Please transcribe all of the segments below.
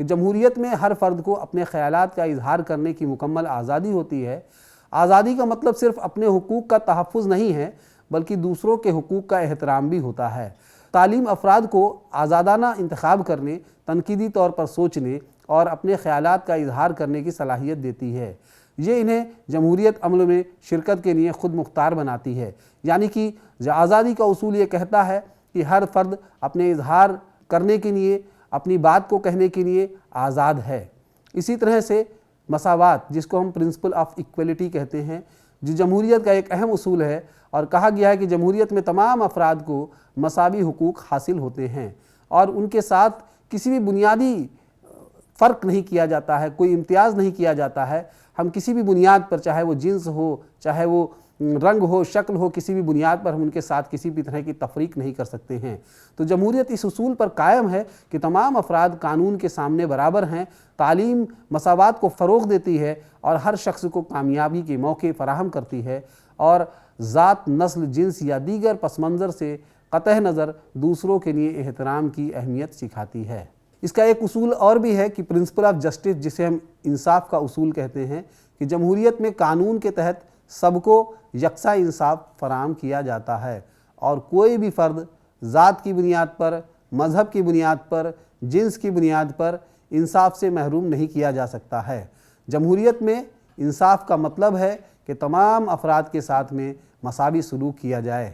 کہ جمہوریت میں ہر فرد کو اپنے خیالات کا اظہار کرنے کی مکمل آزادی ہوتی ہے۔ آزادی کا مطلب صرف اپنے حقوق کا تحفظ نہیں ہے بلکہ دوسروں کے حقوق کا احترام بھی ہوتا ہے۔ تعلیم افراد کو آزادانہ انتخاب کرنے، تنقیدی طور پر سوچنے اور اپنے خیالات کا اظہار کرنے کی صلاحیت دیتی ہے۔ یہ انہیں جمہوریت عمل میں شرکت کے لیے خود مختار بناتی ہے، یعنی کہ آزادی کا اصول یہ کہتا ہے کہ ہر فرد اپنے اظہار کرنے کے لیے، اپنی بات کو کہنے کے لیے آزاد ہے۔ اسی طرح سے مساوات، جس کو ہم پرنسپل آف ایکویلٹی کہتے ہیں، جو جمہوریت کا ایک اہم اصول ہے، اور کہا گیا ہے کہ جمہوریت میں تمام افراد کو مساوی حقوق حاصل ہوتے ہیں اور ان کے ساتھ کسی بھی بنیادی فرق نہیں کیا جاتا ہے، کوئی امتیاز نہیں کیا جاتا ہے۔ ہم کسی بھی بنیاد پر، چاہے وہ جنس ہو، چاہے وہ رنگ ہو، شکل ہو، کسی بھی بنیاد پر ہم ان کے ساتھ کسی بھی طرح کی تفریق نہیں کر سکتے ہیں۔ تو جمہوریت اس اصول پر قائم ہے کہ تمام افراد قانون کے سامنے برابر ہیں۔ تعلیم مساوات کو فروغ دیتی ہے اور ہر شخص کو کامیابی کے موقع فراہم کرتی ہے، اور ذات، نسل، جنس یا دیگر پس منظر سے قطع نظر دوسروں کے لیے احترام کی اہمیت سکھاتی ہے۔ اس کا ایک اصول اور بھی ہے کہ پرنسپل آف جسٹس، جسے ہم انصاف کا اصول کہتے ہیں، کہ جمہوریت میں قانون کے تحت سب کو یکساں انصاف فراہم کیا جاتا ہے اور کوئی بھی فرد ذات کی بنیاد پر، مذہب کی بنیاد پر، جنس کی بنیاد پر انصاف سے محروم نہیں کیا جا سکتا ہے۔ جمہوریت میں انصاف کا مطلب ہے کہ تمام افراد کے ساتھ میں مساوی سلوک کیا جائے۔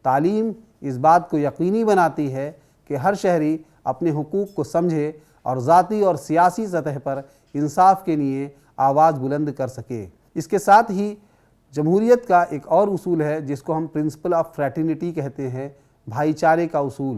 تعلیم اس بات کو یقینی بناتی ہے کہ ہر شہری اپنے حقوق کو سمجھے اور ذاتی اور سیاسی سطح پر انصاف کے لیے آواز بلند کر سکے۔ اس کے ساتھ ہی جمہوریت کا ایک اور اصول ہے جس کو ہم پرنسپل آف فریٹرنٹی کہتے ہیں، بھائی چارے کا اصول۔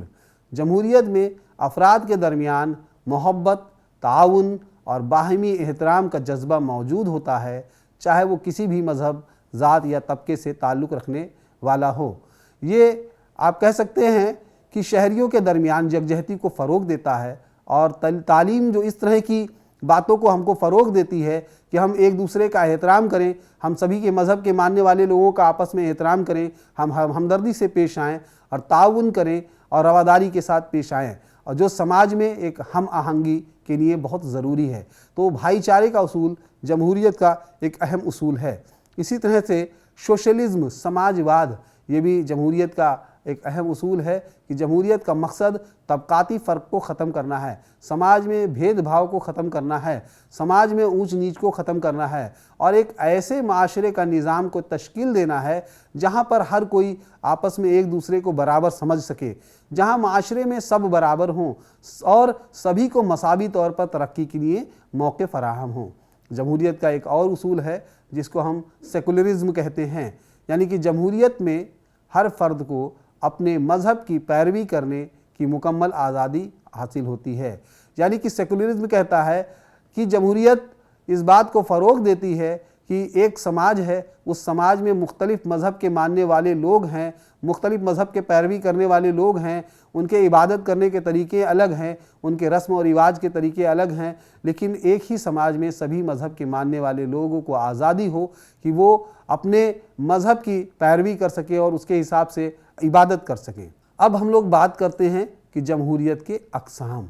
جمہوریت میں افراد کے درمیان محبت، تعاون اور باہمی احترام کا جذبہ موجود ہوتا ہے، چاہے وہ کسی بھی مذہب، ذات یا طبقے سے تعلق رکھنے والا ہو۔ یہ آپ کہہ سکتے ہیں کہ شہریوں کے درمیان یکجہتی کو فروغ دیتا ہے، اور تعلیم جو اس طرح کی باتوں کو ہم کو فروغ دیتی ہے کہ ہم ایک دوسرے کا احترام کریں، ہم سبھی کے مذہب کے ماننے والے لوگوں کا آپس میں احترام کریں، ہم ہمدردی سے پیش آئیں اور تعاون کریں اور رواداری کے ساتھ پیش آئیں، اور جو سماج میں ایک ہم آہنگی کے لیے بہت ضروری ہے۔ تو بھائی چارے کا اصول جمہوریت کا ایک اہم اصول ہے۔ اسی طرح سے سوشلزم، سماج واد، یہ بھی جمہوریت کا ایک اہم اصول ہے کہ جمہوریت کا مقصد طبقاتی فرق کو ختم کرنا ہے، سماج میں بھید بھاؤ کو ختم کرنا ہے، سماج میں اونچ نیچ کو ختم کرنا ہے، اور ایک ایسے معاشرے کا نظام کو تشکیل دینا ہے جہاں پر ہر کوئی آپس میں ایک دوسرے کو برابر سمجھ سکے، جہاں معاشرے میں سب برابر ہوں اور سبھی کو مساوی طور پر ترقی کے لیے موقع فراہم ہوں۔ جمہوریت کا ایک اور اصول ہے جس کو ہم سیکولرزم کہتے ہیں، یعنی کہ جمہوریت میں ہر فرد کو اپنے مذہب کی پیروی کرنے کی مکمل آزادی حاصل ہوتی ہے۔ یعنی کہ سیکولرزم کہتا ہے کہ جمہوریت اس بات کو فروغ دیتی ہے کہ ایک سماج ہے، اس سماج میں مختلف مذہب کے ماننے والے لوگ ہیں، مختلف مذہب کے پیروی کرنے والے لوگ ہیں، ان کے عبادت کرنے کے طریقے الگ ہیں، ان کے رسم و رواج کے طریقے الگ ہیں، لیکن ایک ہی سماج میں سبھی مذہب کے ماننے والے لوگوں کو آزادی ہو کہ وہ اپنے مذہب کی پیروی کر سکے اور اس کے حساب سے عبادت کر سکیں۔ اب ہم لوگ بات کرتے ہیں کہ جمہوریت کے اقسام،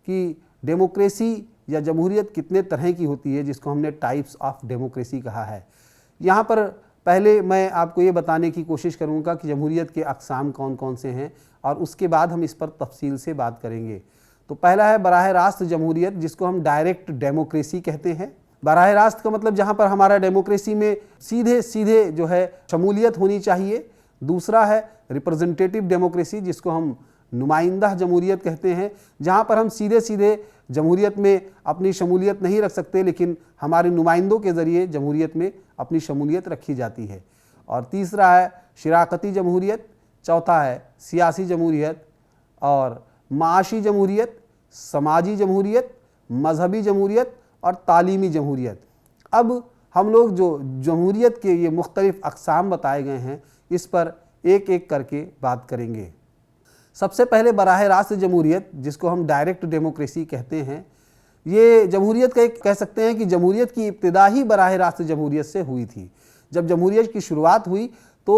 کہ ڈیموکریسی یا جمہوریت کتنے طرح کی ہوتی ہے، جس کو ہم نے ٹائپس آف ڈیموکریسی کہا ہے۔ یہاں پر پہلے میں آپ کو یہ بتانے کی کوشش کروں گا کہ جمہوریت کے اقسام کون کون سے ہیں، اور اس کے بعد ہم اس پر تفصیل سے بات کریں گے۔ تو پہلا ہے براہ راست جمہوریت، جس کو ہم ڈائریکٹ ڈیموکریسی کہتے ہیں۔ براہ راست کا مطلب جہاں پر ہمارا ڈیموکریسی میں سیدھے جو ہے شمولیت ہونی چاہیے۔ دوسرا ہے ریپرزنٹیٹیو ڈیموکریسی، جس کو ہم نمائندہ جمہوریت کہتے ہیں، جہاں پر ہم سیدھے جمہوریت میں اپنی شمولیت نہیں رکھ سکتے، لیکن ہمارے نمائندوں کے ذریعے جمہوریت میں اپنی شمولیت رکھی جاتی ہے۔ اور تیسرا ہے شراکتی جمہوریت، چوتھا ہے سیاسی جمہوریت، اور معاشی جمہوریت، سماجی جمہوریت، مذہبی جمہوریت اور تعلیمی جمہوریت۔ اب ہم لوگ جو جمہوریت کے یہ مختلف اقسام بتائے گئے ہیں، اس پر ایک ایک کر کے بات کریں گے۔ سب سے پہلے براہ راست جمہوریت، جس کو ہم ڈائریکٹ ڈیموکریسی کہتے ہیں، یہ جمہوریت کا ایک کہہ سکتے ہیں کہ جمہوریت کی ابتدا ہی براہ راست جمہوریت سے ہوئی تھی۔ جب جمہوریت کی شروعات ہوئی تو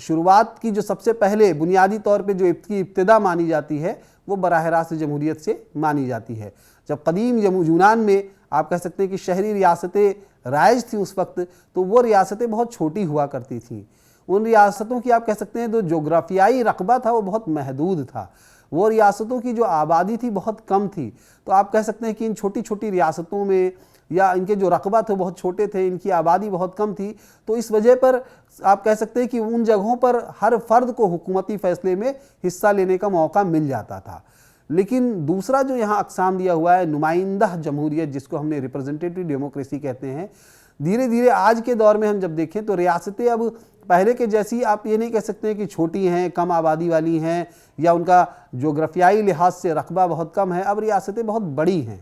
شروعات کی جو سب سے پہلے بنیادی طور پہ جو ابتدا مانی جاتی ہے وہ براہ راست جمہوریت سے مانی جاتی ہے۔ جب قدیم یونان میں آپ کہہ سکتے ہیں کہ شہری ریاستیں رائج تھیں اس وقت، تو وہ ریاستیں بہت چھوٹی ہوا کرتی تھیں. ان ریاستوں کی آپ کہہ سکتے ہیں جو جغرافیائی رقبہ تھا وہ بہت محدود تھا. وہ ریاستوں کی جو آبادی تھی بہت کم تھی. تو آپ کہہ سکتے ہیں کہ ان چھوٹی چھوٹی ریاستوں میں یا ان کے جو رقبہ تھے بہت چھوٹے تھے، ان کی آبادی بہت کم تھی، تو اس وجہ پر آپ کہہ سکتے ہیں کہ ان جگہوں پر ہر فرد کو حکومتی فیصلے میں حصہ لینے کا موقع مل جاتا تھا. لیکن دوسرا جو یہاں اقسام دیا ہوا ہے نمائندہ جمہوریت، جس کو ہم نے ریپرزنٹیٹیو ڈیموکریسی کہتے ہیں، دھیرے دھیرے آج کے دور میں ہم جب دیکھیں تو ریاستیں اب پہلے کے جیسی آپ یہ نہیں کہہ سکتے کہ چھوٹی ہیں، کم آبادی والی ہیں، یا ان کا جغرافیائی لحاظ سے رقبہ بہت کم ہے. اب ریاستیں بہت بڑی ہیں،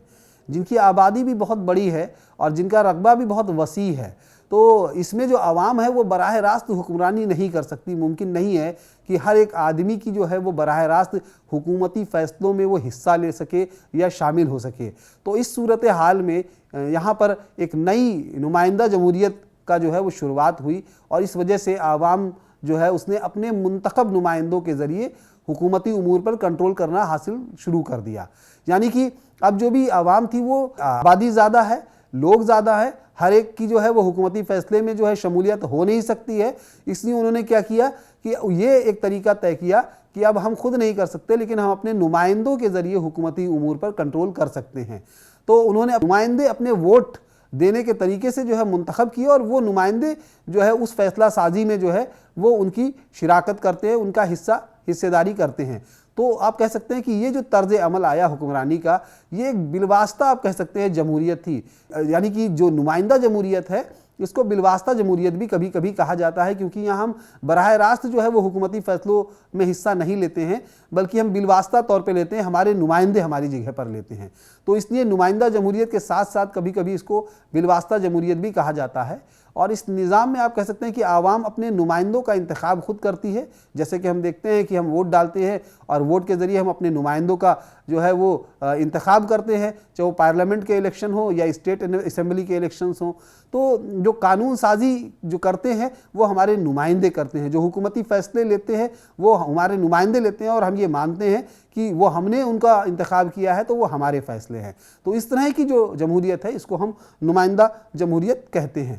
جن کی آبادی بھی بہت بڑی ہے اور جن کا رقبہ بھی بہت وسیع ہے. تو اس میں جو عوام ہے وہ براہ راست حکمرانی نہیں کر سکتی. ممکن نہیں ہے کہ ہر ایک آدمی کی جو ہے وہ براہ راست حکومتی فیصلوں میں وہ حصہ لے سکے یا شامل ہو سکے. تو اس صورتحال میں یہاں پر ایک نئی نمائندہ جمہوریت کا جو ہے وہ شروعات ہوئی، اور اس وجہ سے عوام جو ہے اس نے اپنے منتخب نمائندوں کے ذریعے حکومتی امور پر کنٹرول کرنا حاصل شروع کر دیا. یعنی کہ اب جو بھی عوام تھی وہ آبادی زیادہ ہے، لوگ زیادہ ہے، ہر ایک کی جو ہے وہ حکومتی فیصلے میں جو ہے شمولیت ہو نہیں سکتی ہے. اس لیے انہوں نے کیا کیا کہ یہ ایک طریقہ طے کیا کہ اب ہم خود نہیں کر سکتے لیکن ہم اپنے نمائندوں کے ذریعے حکومتی امور پر کنٹرول کر سکتے ہیں. تو انہوں نے نمائندے اپنے ووٹ دینے کے طریقے سے جو ہے منتخب کیے، اور وہ نمائندے جو ہے اس فیصلہ سازی میں جو ہے وہ ان کی شراکت کرتے ہیں، ان کا حصہ داری کرتے ہیں. تو آپ کہہ سکتے ہیں کہ یہ جو طرز عمل آیا حکمرانی کا، یہ ایک بالواسطہ آپ کہہ سکتے ہیں جمہوریت تھی. یعنی کہ جو نمائندہ جمہوریت ہے اس کو بالواسطہ جمہوریت بھی کبھی کبھی کہا جاتا ہے، کیونکہ یہاں ہم براہ راست جو ہے وہ حکومتی فیصلوں میں حصہ نہیں لیتے ہیں، بلکہ ہم بالواسطہ طور پہ لیتے ہیں، ہمارے نمائندے ہماری جگہ پر لیتے ہیں. تو اس لیے نمائندہ جمہوریت کے ساتھ ساتھ کبھی کبھی اس کو بالواسطہ جمہوریت بھی کہا جاتا ہے. اور اس نظام میں آپ کہہ سکتے ہیں کہ عوام اپنے نمائندوں کا انتخاب خود کرتی ہے. جیسے کہ ہم دیکھتے ہیں کہ ہم ووٹ ڈالتے ہیں اور ووٹ کے ذریعے ہم اپنے نمائندوں کا جو ہے وہ انتخاب کرتے ہیں، چاہے وہ پارلیمنٹ کے الیکشن ہو یا اسٹیٹ اسمبلی کے الیکشنز ہوں. تو جو قانون سازی جو کرتے ہیں وہ ہمارے نمائندے کرتے ہیں، جو حکومتی فیصلے لیتے ہیں وہ ہمارے نمائندے لیتے ہیں، اور ہم یہ مانتے ہیں کہ وہ ہم نے ان کا انتخاب کیا ہے تو وہ ہمارے فیصلے ہیں. تو اس طرح کی جو جمہوریت ہے اس کو ہم نمائندہ جمہوریت کہتے ہیں.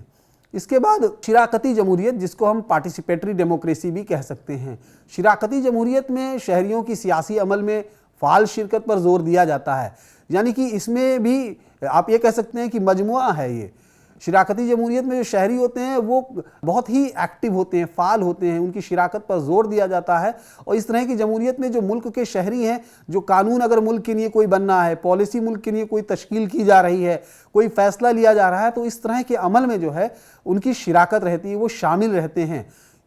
اس کے بعد شراکتی جمہوریت، جس کو ہم پارٹیسپیٹری ڈیموکریسی بھی کہہ سکتے ہیں. شراکتی جمہوریت میں شہریوں کی سیاسی عمل میں فعال شرکت پر زور دیا جاتا ہے. یعنی کہ اس میں بھی آپ یہ کہہ سکتے ہیں کہ مجموعہ ہے. یہ شراکتی جمہوریت میں جو شہری ہوتے ہیں وہ بہت ہی ایکٹیو ہوتے ہیں، فعال ہوتے ہیں، ان کی شراکت پر زور دیا جاتا ہے. اور اس طرح کی جمہوریت میں جو ملک کے شہری ہیں، جو قانون اگر ملک کے لیے کوئی بننا ہے، پالیسی ملک کے لیے کوئی تشکیل کی جا رہی ہے، کوئی فیصلہ لیا جا رہا ہے، تو اس طرح کے عمل میں جو ہے ان کی شراکت رہتی ہے، وہ شامل رہتے ہیں.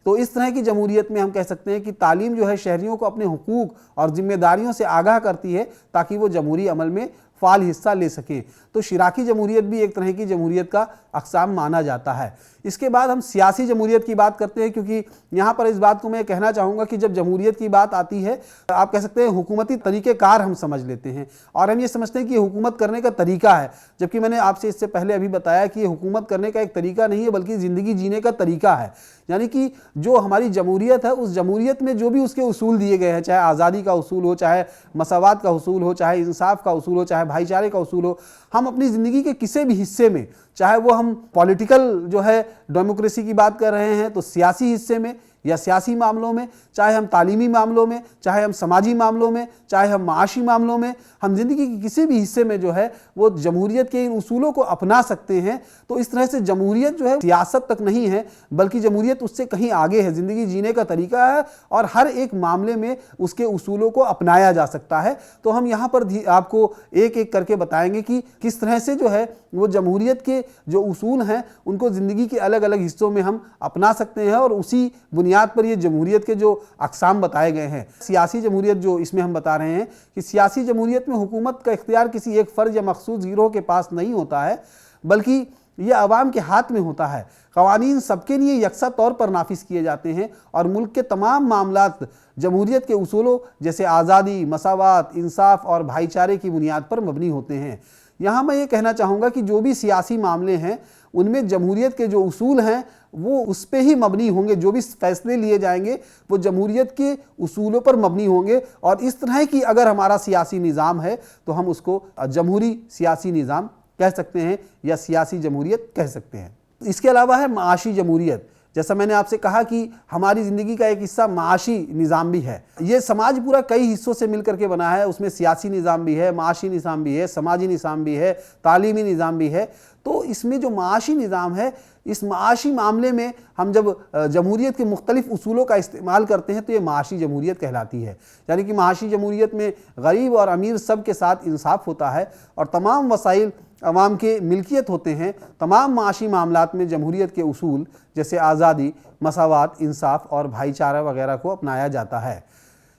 تو اس طرح کی جمہوریت میں ہم کہہ سکتے ہیں کہ تعلیم جو ہے شہریوں کو اپنے حقوق اور ذمہ داریوں سے آگاہ کرتی ہے تاکہ وہ جمہوری عمل میں فعال حصہ لے سکیں. تو شراکی جمہوریت بھی ایک طرح کی جمہوریت کا اقسام مانا جاتا ہے. اس کے بعد ہم سیاسی جمہوریت کی بات کرتے ہیں، کیونکہ یہاں پر اس بات کو میں کہنا چاہوں گا کہ جب جمہوریت کی بات آتی ہے آپ کہہ سکتے ہیں حکومتی طریقہ کار ہم سمجھ لیتے ہیں، اور ہم یہ سمجھتے ہیں کہ یہ حکومت کرنے کا طریقہ ہے، جبکہ میں نے آپ سے اس سے پہلے ابھی بتایا کہ یہ حکومت کرنے کا ایک طریقہ نہیں ہے بلکہ زندگی جینے کا طریقہ ہے. یعنی کہ جو ہماری جمہوریت ہے اس جمہوریت میں جو بھی اس کے اصول دیے گئے ہیں، چاہے آزادی کا اصول ہو، چاہے مساوات کا اصول ہو، چاہے انصاف کا اصول ہو، چاہے بھائی چارے کا اصول ہو، ہم اپنی زندگی کے کسی بھی حصے میں، چاہے وہ ہم پولیٹیکل جو ہے ڈیموکریسی کی بات کر رہے ہیں تو سیاسی حصے میں یا سیاسی معاملوں میں، چاہے ہم تعلیمی معاملوں میں، چاہے ہم سماجی معاملوں میں، چاہے ہم معاشی معاملوں میں، ہم زندگی کے کسی بھی حصے میں جو ہے وہ جمہوریت کے ان اصولوں کو اپنا سکتے ہیں. تو اس طرح سے جمہوریت جو ہے سیاست تک نہیں ہے بلکہ جمہوریت اس سے کہیں آگے ہے، زندگی جینے کا طریقہ ہے، اور ہر ایک معاملے میں اس کے اصولوں کو اپنایا جا سکتا ہے. تو ہم یہاں پر آپ کو ایک ایک کر کے بتائیں گے کہ کس طرح سے جو ہے وہ جمہوریت کے جو اصول ہیں ان کو زندگی کے الگ الگ حصوں میں ہم اپنا سکتے ہیں، اور اسی بنیاد پر یہ جمہوریت کے جو اقسام بتائے گئے ہیں. سیاسی جمہوریت جو اس میں ہم بتا رہے ہیں کہ سیاسی جمہوریت میں حکومت کا اختیار کسی ایک فرد یا مخصوص گروہ کے پاس نہیں ہوتا ہے بلکہ یہ عوام کے ہاتھ میں ہوتا ہے. قوانین سب کے لیے یکساں طور پر نافذ کیے جاتے ہیں اور ملک کے تمام معاملات جمہوریت کے اصولوں جیسے آزادی، مساوات، انصاف اور بھائی چارے کی بنیاد پر مبنی ہوتے ہیں. یہاں میں یہ کہنا چاہوں گا کہ جو بھی سیاسی معاملے ہیں ان میں جمہوریت کے جو اصول ہیں وہ اس پہ ہی مبنی ہوں گے، جو بھی فیصلے لیے جائیں گے وہ جمہوریت کے اصولوں پر مبنی ہوں گے، اور اس طرح کی اگر ہمارا سیاسی نظام ہے تو ہم اس کو جمہوری سیاسی نظام کہہ سکتے ہیں یا سیاسی جمہوریت کہہ سکتے ہیں۔ اس کے علاوہ ہے معاشی جمہوریت۔ جیسا میں نے آپ سے کہا کہ ہماری زندگی کا ایک حصہ معاشی نظام بھی ہے۔ یہ سماج پورا کئی حصوں سے مل کر کے بنا ہے، اس میں سیاسی نظام بھی ہے، معاشی نظام بھی ہے، سماجی نظام بھی ہے، تعلیمی نظام بھی ہے۔ تو اس میں جو معاشی نظام ہے، اس معاشی معاملے میں ہم جب جمہوریت کے مختلف اصولوں کا استعمال کرتے ہیں تو یہ معاشی جمہوریت کہلاتی ہے۔ یعنی کہ معاشی جمہوریت میں غریب اور امیر سب کے ساتھ انصاف ہوتا ہے اور تمام وسائل عوام کے ملکیت ہوتے ہیں۔ تمام معاشی معاملات میں جمہوریت کے اصول جیسے آزادی، مساوات، انصاف اور بھائی چارہ وغیرہ کو اپنایا جاتا ہے۔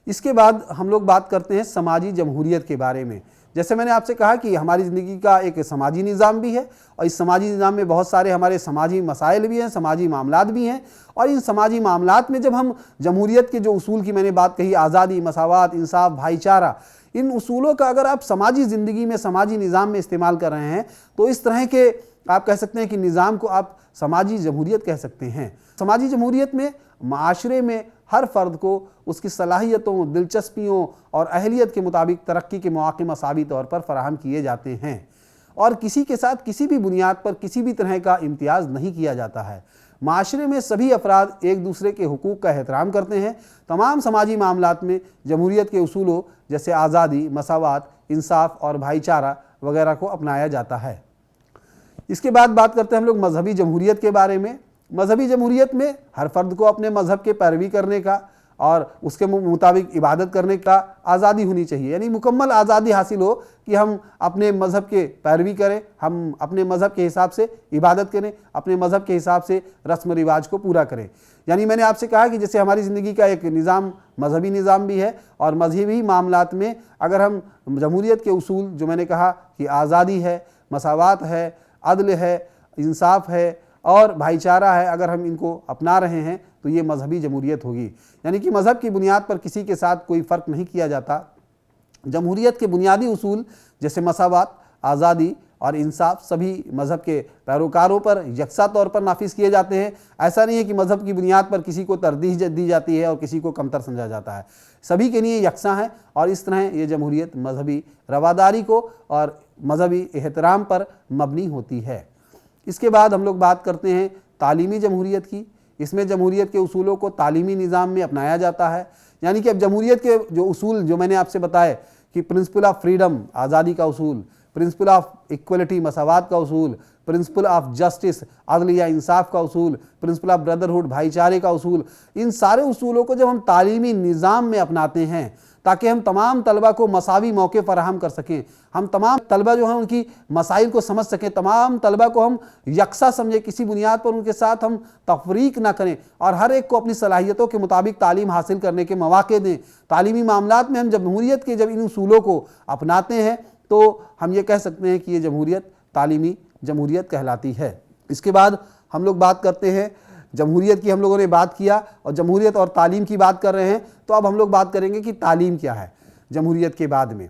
اس کے بعد ہم لوگ بات کرتے ہیں سماجی جمہوریت کے بارے میں۔ جیسے میں نے آپ سے کہا کہ ہماری زندگی کا ایک سماجی نظام بھی ہے، اور اس سماجی نظام میں بہت سارے ہمارے سماجی مسائل بھی ہیں، سماجی معاملات بھی ہیں، اور ان سماجی معاملات میں جب ہم جمہوریت کے جو اصول کی میں نے بات کہی، آزادی، مساوات، انصاف، بھائی چارہ، ان اصولوں کا اگر آپ سماجی زندگی میں، سماجی نظام میں استعمال کر رہے ہیں تو اس طرح کے آپ کہہ سکتے ہیں کہ نظام کو آپ سماجی جمہوریت کہہ سکتے ہیں۔ سماجی جمہوریت میں معاشرے میں ہر فرد کو اس کی صلاحیتوں، دلچسپیوں اور اہلیت کے مطابق ترقی کے مواقع مساوی طور پر فراہم کیے جاتے ہیں، اور کسی کے ساتھ کسی بھی بنیاد پر کسی بھی طرح کا امتیاز نہیں کیا جاتا ہے۔ معاشرے میں سبھی افراد ایک دوسرے کے حقوق کا احترام کرتے ہیں۔ تمام سماجی معاملات میں جمہوریت کے اصولوں جیسے آزادی، مساوات، انصاف اور بھائی چارہ وغیرہ کو اپنایا جاتا ہے۔ اس کے بعد بات کرتے ہیں ہم لوگ مذہبی جمہوریت کے بارے میں۔ مذہبی جمہوریت میں ہر فرد کو اپنے مذہب کے پیروی کرنے کا اور اس کے مطابق عبادت کرنے کا آزادی ہونی چاہیے، یعنی مکمل آزادی حاصل ہو کہ ہم اپنے مذہب کے پیروی کریں، ہم اپنے مذہب کے حساب سے عبادت کریں، اپنے مذہب کے حساب سے رسم و رواج کو پورا کریں۔ یعنی میں نے آپ سے کہا کہ جیسے ہماری زندگی کا ایک نظام مذہبی نظام بھی ہے، اور مذہبی معاملات میں اگر ہم جمہوریت کے اصول جو میں نے کہا کہ آزادی ہے، مساوات ہے، عدل ہے، انصاف ہے اور بھائی چارہ ہے، اگر ہم ان کو اپنا رہے ہیں تو یہ مذہبی جمہوریت ہوگی۔ یعنی کہ مذہب کی بنیاد پر کسی کے ساتھ کوئی فرق نہیں کیا جاتا۔ جمہوریت کے بنیادی اصول جیسے مساوات، آزادی اور انصاف سبھی مذہب کے پیروکاروں پر یکساں طور پر نافذ کیے جاتے ہیں۔ ایسا نہیں ہے کہ مذہب کی بنیاد پر کسی کو ترجیح دی جاتی ہے اور کسی کو کمتر سمجھا جاتا ہے، سبھی کے لیے یکساں ہے، اور اس طرح یہ جمہوریت مذہبی رواداری کو اور مذہبی احترام پر مبنی ہوتی ہے۔ اس کے بعد ہم لوگ بات کرتے ہیں تعلیمی جمہوریت کی۔ اس میں جمہوریت کے اصولوں کو تعلیمی نظام میں اپنایا جاتا ہے۔ یعنی کہ اب جمہوریت کے جو اصول جو میں نے آپ سے بتائے کہ پرنسپل آف فریڈم آزادی کا اصول، پرنسپل آف ایکولیٹی مساوات کا اصول، پرنسپل آف جسٹس عدل یا انصاف کا اصول، پرنسپل آف بردرہڈ بھائی چارے کا اصول، ان سارے اصولوں کو جب ہم تعلیمی نظام میں اپناتے ہیں تاکہ ہم تمام طلبہ کو مساوی موقع فراہم کر سکیں، ہم تمام طلبہ جو ہیں ان کی مسائل کو سمجھ سکیں، تمام طلبہ کو ہم یکساں سمجھیں، کسی بنیاد پر ان کے ساتھ ہم تفریق نہ کریں اور ہر ایک کو اپنی صلاحیتوں کے مطابق تعلیم حاصل کرنے کے مواقع دیں۔ تعلیمی معاملات میں ہم جمہوریت کے جب ان اصولوں کو اپناتے ہیں تو ہم یہ کہہ سکتے ہیں کہ یہ جمہوریت تعلیمی جمہوریت کہلاتی ہے۔ اس کے بعد ہم لوگ بات کرتے ہیں جمہوریت کی، ہم لوگوں نے بات کیا اور جمہوریت اور تعلیم کی بات کر رہے ہیں، تو اب ہم لوگ بات کریں گے کہ تعلیم کیا ہے جمہوریت کے بعد میں۔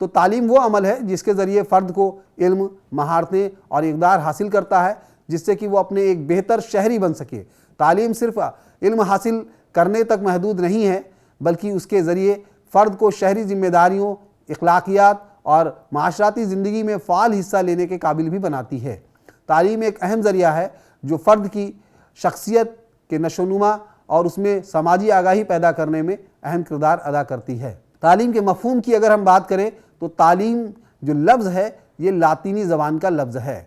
تو تعلیم وہ عمل ہے جس کے ذریعے فرد کو علم، مہارتیں اور اقدار حاصل کرتا ہے جس سے کہ وہ اپنے ایک بہتر شہری بن سکے۔ تعلیم صرف علم حاصل کرنے تک محدود نہیں ہے، بلکہ اس کے ذریعے فرد کو شہری ذمہ داریوں، اخلاقیات اور معاشرتی زندگی میں فعال حصہ لینے کے قابل بھی بناتی ہے۔ تعلیم ایک اہم ذریعہ ہے جو فرد کی شخصیت کے نشو و نما اور اس میں سماجی آگاہی پیدا کرنے میں اہم کردار ادا کرتی ہے۔ تعلیم کے مفہوم کی اگر ہم بات کریں تو تعلیم جو لفظ ہے یہ لاطینی زبان کا لفظ ہے،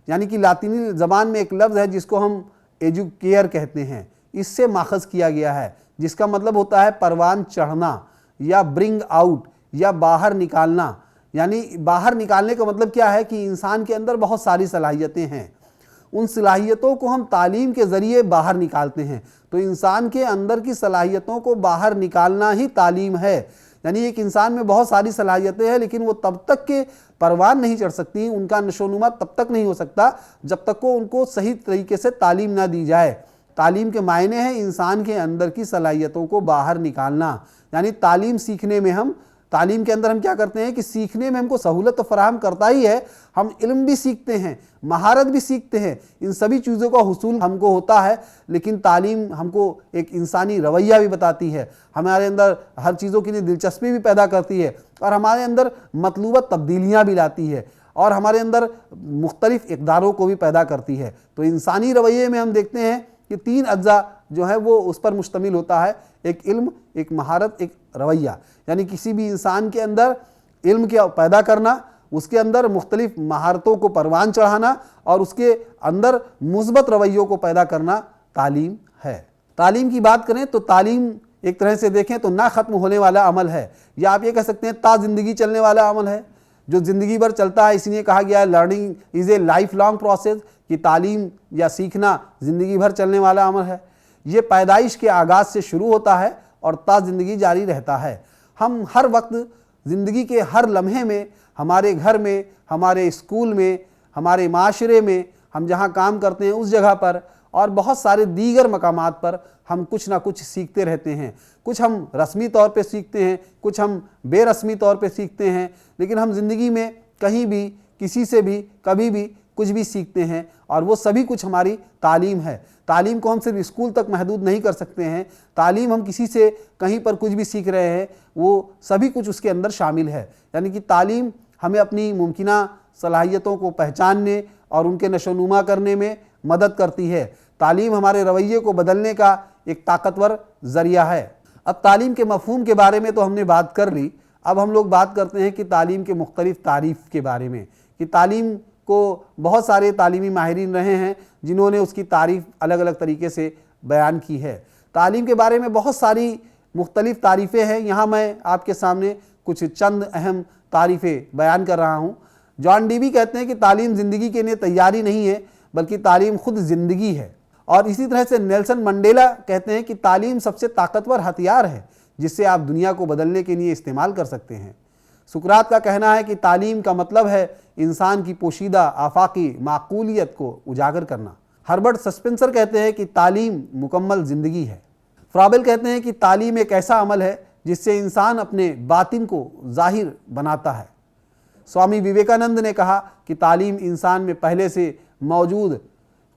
یعنی کہ لاطینی زبان میں ایک لفظ ہے جس کو ہم ایجوکیئر کہتے ہیں، اس سے ماخذ کیا گیا ہے، جس کا مطلب ہوتا ہے پروان چڑھنا یا برنگ آؤٹ یا باہر نکالنا۔ یعنی باہر نکالنے کا مطلب کیا ہے کہ انسان کے اندر بہت ساری صلاحیتیں ہیں، ان صلاحیتوں کو ہم تعلیم کے ذریعے باہر نکالتے ہیں۔ تو انسان کے اندر کی صلاحیتوں کو باہر نکالنا ہی تعلیم ہے۔ یعنی ایک انسان میں بہت ساری صلاحیتیں ہیں لیکن وہ تب تک کہ پروان نہیں چڑھ سکتی، ان کا نشو و نما تب تک نہیں ہو سکتا جب تک وہ ان کو صحیح طریقے سے تعلیم نہ دی جائے۔ تعلیم کے معنی ہیں انسان کے اندر کی صلاحیتوں کو باہر نکالنا، یعنی تعلیم سیکھنے میں ہم تعلیم کے اندر ہم کیا کرتے ہیں کہ سیکھنے میں ہم کو سہولت تو فراہم کرتا ہی ہے، ہم علم بھی سیکھتے ہیں، مہارت بھی سیکھتے ہیں، ان سبھی چیزوں کا حصول ہم کو ہوتا ہے، لیکن تعلیم ہم کو ایک انسانی رویہ بھی بتاتی ہے، ہمارے اندر ہر چیزوں کے لیے دلچسپی بھی پیدا کرتی ہے اور ہمارے اندر مطلوبہ تبدیلیاں بھی لاتی ہے اور ہمارے اندر مختلف اقداروں کو بھی پیدا کرتی ہے۔ تو انسانی رویے میں ہم دیکھتے ہیں کہ 3 اجزاء جو ہے وہ اس پر مشتمل ہوتا ہے، ایک علم، ایک مہارت، ایک رویہ، یعنی کسی بھی انسان کے اندر علم کے پیدا کرنا، اس کے اندر مختلف مہارتوں کو پروان چڑھانا اور اس کے اندر مثبت رویوں کو پیدا کرنا تعلیم ہے۔ تعلیم کی بات کریں تو تعلیم ایک طرح سے دیکھیں تو نہ ختم ہونے والا عمل ہے، یا آپ یہ کہہ سکتے ہیں تا زندگی چلنے والا عمل ہے، جو زندگی بھر چلتا ہے۔ اس لیے کہا گیا ہے learning is a life long process, کہ تعلیم یا سیکھنا زندگی بھر چلنے والا عمل ہے۔ یہ پیدائش کے آغاز سے شروع ہوتا ہے اور تا زندگی جاری رہتا ہے۔ ہم ہر وقت زندگی کے ہر لمحے میں، ہمارے گھر میں، ہمارے اسکول میں، ہمارے معاشرے میں، ہم جہاں کام کرتے ہیں اس جگہ پر اور بہت سارے دیگر مقامات پر ہم کچھ نہ کچھ سیکھتے رہتے ہیں۔ کچھ ہم رسمی طور پہ سیکھتے ہیں، کچھ ہم بے رسمی طور پہ سیکھتے ہیں، لیکن ہم زندگی میں کہیں بھی، کسی سے بھی، کبھی بھی کچھ بھی سیکھتے ہیں اور وہ سبھی کچھ ہماری تعلیم ہے۔ تعلیم کو ہم صرف اسکول تک محدود نہیں کر سکتے ہیں، تعلیم ہم کسی سے کہیں پر کچھ بھی سیکھ رہے ہیں، وہ سبھی کچھ اس کے اندر شامل ہے۔ یعنی کہ تعلیم ہمیں اپنی ممکنہ صلاحیتوں کو پہچاننے اور ان کے نشو و نما کرنے میں مدد کرتی ہے۔ تعلیم ہمارے رویے کو بدلنے کا ایک طاقتور ذریعہ ہے۔ اب تعلیم کے مفہوم کے بارے میں تو ہم نے بات کر لی، اب ہم لوگ بات کرتے ہیں کہ تعلیم کے مختلف تعریف کے بارے میں، کہ تعلیم کو بہت سارے تعلیمی ماہرین رہے ہیں جنہوں نے اس کی تعریف الگ الگ طریقے سے بیان کی ہے۔ تعلیم کے بارے میں بہت ساری مختلف تعریفیں ہیں، یہاں میں آپ کے سامنے کچھ چند اہم تعریفیں بیان کر رہا ہوں۔ جان ڈیوی کہتے ہیں کہ تعلیم زندگی کے لیے تیاری نہیں ہے بلکہ تعلیم خود زندگی ہے، اور اسی طرح سے نیلسن منڈیلا کہتے ہیں کہ تعلیم سب سے طاقتور ہتھیار ہے جس سے آپ دنیا کو بدلنے کے لیے استعمال کر سکتے ہیں۔ سقراط کا کہنا ہے کہ تعلیم کا مطلب ہے انسان کی پوشیدہ آفاقی معقولیت کو اجاگر کرنا۔ ہربرٹ سسپنسر کہتے ہیں کہ تعلیم مکمل زندگی ہے۔ فرابل کہتے ہیں کہ تعلیم ایک ایسا عمل ہے جس سے انسان اپنے باطن کو ظاہر بناتا ہے۔ سوامی وویکانند نے کہا کہ تعلیم انسان میں پہلے سے موجود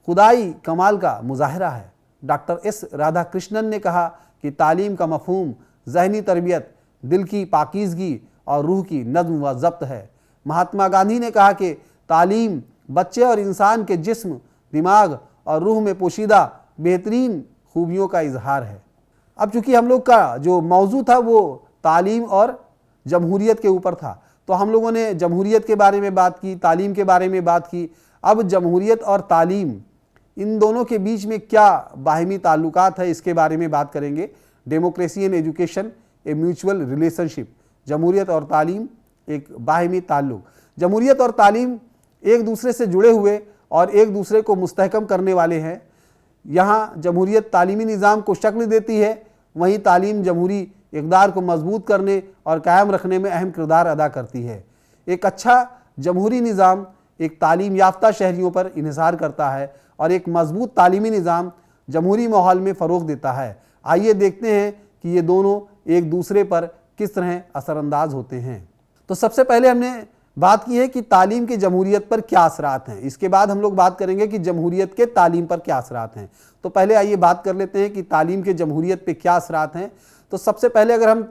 خدائی کمال کا مظاہرہ ہے۔ ڈاکٹر ایس رادھا کرشنن نے کہا کہ تعلیم کا مفہوم ذہنی تربیت، دل کی پاکیزگی اور روح کی نظم و ضبط ہے۔ مہاتما گاندھی نے کہا کہ تعلیم بچے اور انسان کے جسم، دماغ اور روح میں پوشیدہ بہترین خوبیوں کا اظہار ہے۔ اب چونکہ ہم لوگ کا جو موضوع تھا وہ تعلیم اور جمہوریت کے اوپر تھا، تو ہم لوگوں نے جمہوریت کے بارے میں بات کی، تعلیم کے بارے میں بات کی۔ اب جمہوریت اور تعلیم، ان دونوں کے بیچ میں کیا باہمی تعلقات ہے، اس کے بارے میں بات کریں گے۔ Democracy and education a mutual relationship, جمہوریت اور تعلیم ایک باہمی تعلق۔ جمہوریت اور تعلیم ایک دوسرے سے جڑے ہوئے اور ایک دوسرے کو مستحکم کرنے والے ہیں۔ یہاں جمہوریت تعلیمی نظام کو شکل دیتی ہے، وہیں تعلیم جمہوری اقدار کو مضبوط کرنے اور قائم رکھنے میں اہم کردار ادا کرتی ہے۔ ایک اچھا جمہوری نظام ایک تعلیم یافتہ شہریوں پر انحصار کرتا ہے اور ایک مضبوط تعلیمی نظام جمہوری ماحول میں فروغ دیتا ہے۔ آئیے دیکھتے ہیں کہ یہ دونوں ایک دوسرے پر کس طرح اثر انداز ہوتے ہیں۔ تو سب سے پہلے ہم نے بات کی ہے کہ تعلیم کے جمہوریت پر کیا اثرات ہیں، اس کے بعد ہم لوگ بات کریں گے کہ جمہوریت کے تعلیم پر کیا اثرات ہیں۔ تو پہلے آئیے بات کر لیتے ہیں کہ تعلیم کے جمہوریت پہ کیا اثرات ہیں۔ تو سب سے پہلے اگر ہم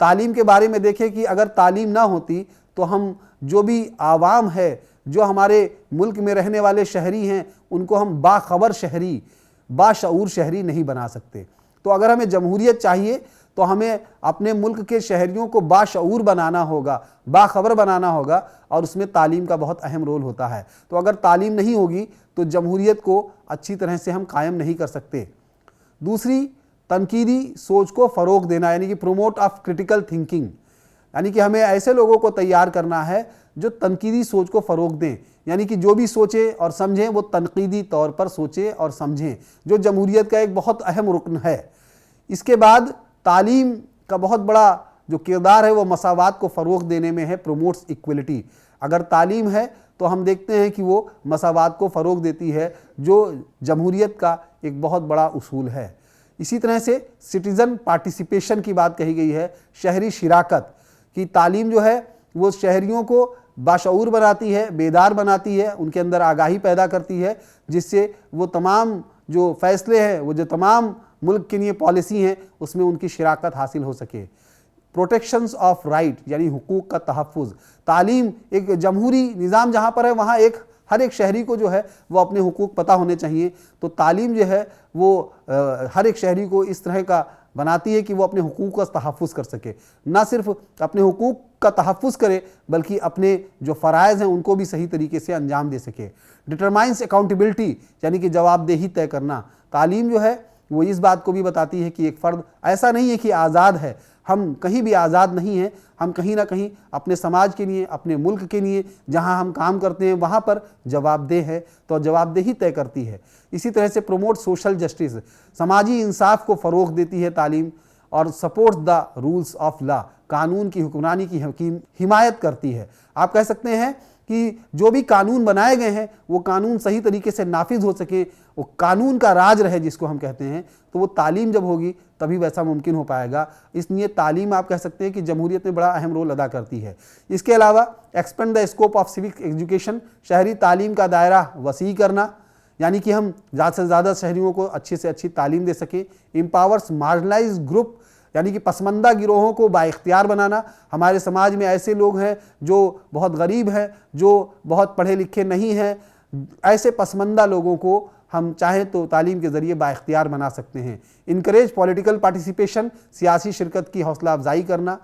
تعلیم کے بارے میں دیکھیں کہ اگر تعلیم نہ ہوتی تو ہم جو بھی عوام ہے، جو ہمارے ملک میں رہنے والے شہری ہیں، ان کو ہم باخبر شہری، باشعور شہری نہیں بنا سکتے۔ تو اگر ہمیں جمہوریت چاہیے تو ہمیں اپنے ملک کے شہریوں کو باشعور بنانا ہوگا، باخبر بنانا ہوگا، اور اس میں تعلیم کا بہت اہم رول ہوتا ہے۔ تو اگر تعلیم نہیں ہوگی تو جمہوریت کو اچھی طرح سے ہم قائم نہیں کر سکتے۔ دوسری، تنقیدی سوچ کو فروغ دینا، یعنی کہ پروموٹ آف کرٹیکل تھنکنگ، یعنی کہ ہمیں ایسے لوگوں کو تیار کرنا ہے جو تنقیدی سوچ کو فروغ دیں، یعنی کہ جو بھی سوچیں اور سمجھیں وہ تنقیدی طور پر سوچیں اور سمجھیں، جو جمہوریت کا ایک بہت اہم رکن ہے۔ اس کے بعد تعلیم کا بہت بڑا جو کردار ہے وہ مساوات کو فروغ دینے میں ہے، پروموٹس ایکویلٹی۔ اگر تعلیم ہے تو ہم دیکھتے ہیں کہ وہ مساوات کو فروغ دیتی ہے، جو جمہوریت کا ایک بہت بڑا اصول ہے۔ اسی طرح سے سٹیزن پارٹیسپیشن کی بات کہی گئی ہے، شہری شراکت، کہ تعلیم جو ہے وہ شہریوں کو باشعور بناتی ہے، بیدار بناتی ہے، ان کے اندر آگاہی پیدا کرتی ہے، جس سے وہ تمام جو فیصلے ہیں، وہ جو تمام ملک کے لیے پالیسی ہیں، اس میں ان کی شراکت حاصل ہو سکے۔ پروٹیکشنز آف رائٹ یعنی حقوق کا تحفظ۔ تعلیم ایک جمہوری نظام جہاں پر ہے وہاں ہر ایک شہری کو جو ہے وہ اپنے حقوق پتہ ہونے چاہیے، تو تعلیم جو ہے وہ ہر ایک شہری کو اس طرح کا بناتی ہے کہ وہ اپنے حقوق کا تحفظ کر سکے، نہ صرف اپنے حقوق کا تحفظ کرے بلکہ اپنے جو فرائض ہیں ان کو بھی صحیح طریقے سے انجام دے سکے۔ ڈٹرمائنس اکاؤنٹیبلٹی یعنی کہ جواب دہی طے کرنا۔ تعلیم جو ہے وہ اس بات کو بھی بتاتی ہے کہ ایک فرد ایسا نہیں ہے کہ آزاد ہے، ہم کہیں بھی آزاد نہیں ہیں، ہم کہیں نہ کہیں اپنے سماج کے لیے، اپنے ملک کے لیے جہاں ہم کام کرتے ہیں وہاں پر جواب دہ ہے، تو جواب دہی طے کرتی ہے۔ اسی طرح سے پروموٹ سوشل جسٹس، سماجی انصاف کو فروغ دیتی ہے تعلیم، اور support the rules of law, قانون کی حکمرانی کی حمایت کرتی ہے۔ آپ کہہ سکتے ہیں کہ جو بھی قانون بنائے گئے ہیں وہ قانون صحیح طریقے سے نافذ ہو سکے، وہ قانون کا راج رہے جس کو ہم کہتے ہیں، تو وہ تعلیم جب ہوگی تبھی ویسا ممکن ہو پائے گا۔ اس لیے تعلیم آپ کہہ سکتے ہیں کہ جمہوریت میں بڑا اہم رول ادا کرتی ہے۔ اس کے علاوہ expand the scope of civic education, شہری تعلیم کا دائرہ وسیع کرنا، یعنی کہ ہم زیادہ سے زیادہ شہریوں کو اچھی سے اچھی تعلیم دے سکیں۔ امپاورس مارجنلائز گروپ یعنی کہ پسماندہ گروہوں کو بااختیار بنانا۔ ہمارے سماج میں ایسے لوگ ہیں جو بہت غریب ہیں، جو بہت پڑھے لکھے نہیں ہیں، ایسے پسماندہ لوگوں کو ہم چاہیں تو تعلیم کے ذریعے بااختیار بنا سکتے ہیں۔ انکریج پولیٹیکل پارٹیسپیشن، سیاسی شرکت کی حوصلہ افزائی کرنا۔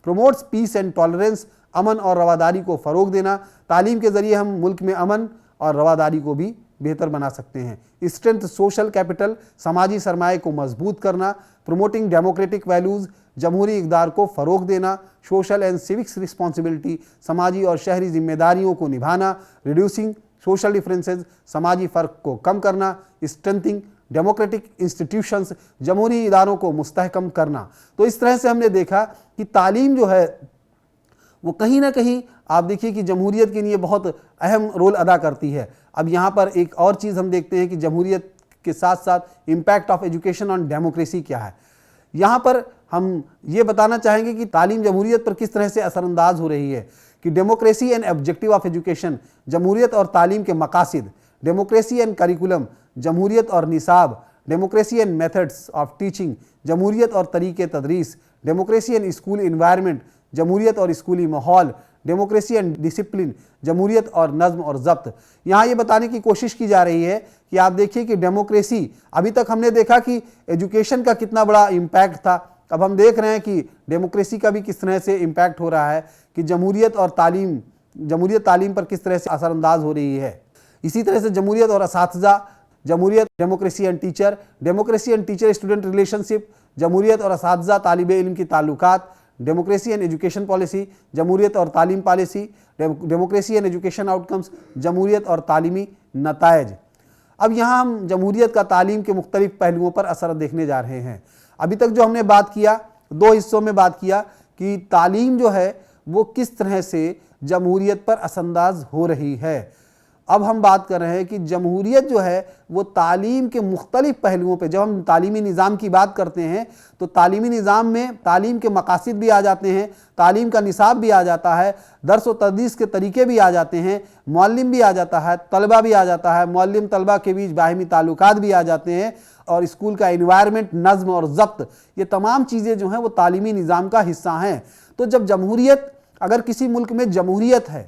پروموٹس پیس اینڈ ٹالرنس، امن اور رواداری کو فروغ دینا۔ تعلیم کے ذریعے ہم ملک میں امن اور رواداری کو بھی بہتر بنا سکتے ہیں۔ اسٹرینتھ سوشل کیپٹل، سماجی سرمایہ کو مضبوط کرنا۔ پروموٹنگ ڈیموکریٹک ویلیوز، جمہوری اقدار کو فروغ دینا۔ سوشل اینڈ سیوکس رسپانسبلٹی، سماجی اور شہری ذمہ داریوں کو نبھانا۔ ریڈیوسنگ سوشل ڈفرینسز، سماجی فرق کو کم کرنا۔ اسٹرینتھنگ ڈیموکریٹک انسٹیٹیوشنز، جمہوری اداروں کو مستحکم کرنا۔ تو اس طرح سے ہم نے دیکھا کہ تعلیم جو ہے وہ کہیں نہ کہیں آپ دیکھیے کہ جمہوریت کے لیے بہت اہم رول ادا کرتی ہے۔ اب یہاں پر ایک اور چیز ہم دیکھتے ہیں کہ جمہوریت کے ساتھ ساتھ impact of education on democracy کیا ہے۔ یہاں پر ہم یہ بتانا چاہیں گے کہ تعلیم جمہوریت پر کس طرح سے اثر انداز ہو رہی ہے، کہ democracy and objective of education, جمہوریت اور تعلیم کے مقاصد۔ ڈیموکریسی اینڈ کریکولم، جمہوریت اور نصاب۔ Democracy and methods of teaching, جمہوریت اور طریقے تدریس۔ ڈیموکریسی اینڈ اسکول انوائرمنٹ، جمہوریت اور اسکولی ماحول۔ ڈیموکریسی اینڈ ڈسپلن، جمہوریت اور نظم اور ضبط۔ یہاں یہ بتانے کی کوشش کی جا رہی ہے کہ آپ دیکھیے کہ ڈیموکریسی، ابھی تک ہم نے دیکھا کہ ایجوکیشن کا کتنا بڑا امپیکٹ تھا، اب ہم دیکھ رہے ہیں کہ ڈیموکریسی کا بھی کس طرح سے امپیکٹ ہو رہا ہے، کہ جمہوریت تعلیم پر کس طرح سے اثر انداز ہو رہی ہے۔ اسی طرح سے جمہوریت اور اساتذہ، جمہوریت democracy and teacher, democracy and teacher student relationship, جمہوریت اور اساتذہ طالب علم کی تعلقات۔ ڈیموکریسی اینڈ ایجوکیشن پالیسی، جمہوریت اور تعلیم policy. Democracy and education out comes, جمہوریت اور تعلیمی نتائج۔ اب یہاں ہم جمہوریت کا تعلیم کے مختلف پہلوؤں پر اثر دیکھنے جا رہے ہیں۔ ابھی تک جو ہم نے بات کیا، دو حصوں میں بات کیا کہ تعلیم جو ہے وہ کس طرح سے جمہوریت پر اثر انداز ہو رہی ہے۔ اب ہم بات کر رہے ہیں کہ جمہوریت جو ہے وہ تعلیم کے مختلف پہلوؤں پہ، جب ہم تعلیمی نظام کی بات کرتے ہیں تو تعلیمی نظام میں تعلیم کے مقاصد بھی آ جاتے ہیں، تعلیم کا نصاب بھی آ جاتا ہے، درس و تدریس کے طریقے بھی آ جاتے ہیں، معلم بھی آ جاتا ہے، طلبہ بھی آ جاتا ہے، معلم طلبہ کے بیچ باہمی تعلقات بھی آ جاتے ہیں، اور اسکول کا انوائرمنٹ، نظم اور ضبط، یہ تمام چیزیں جو ہیں وہ تعلیمی نظام کا حصہ ہیں۔ تو جب جمہوریت، اگر کسی ملک میں جمہوریت ہے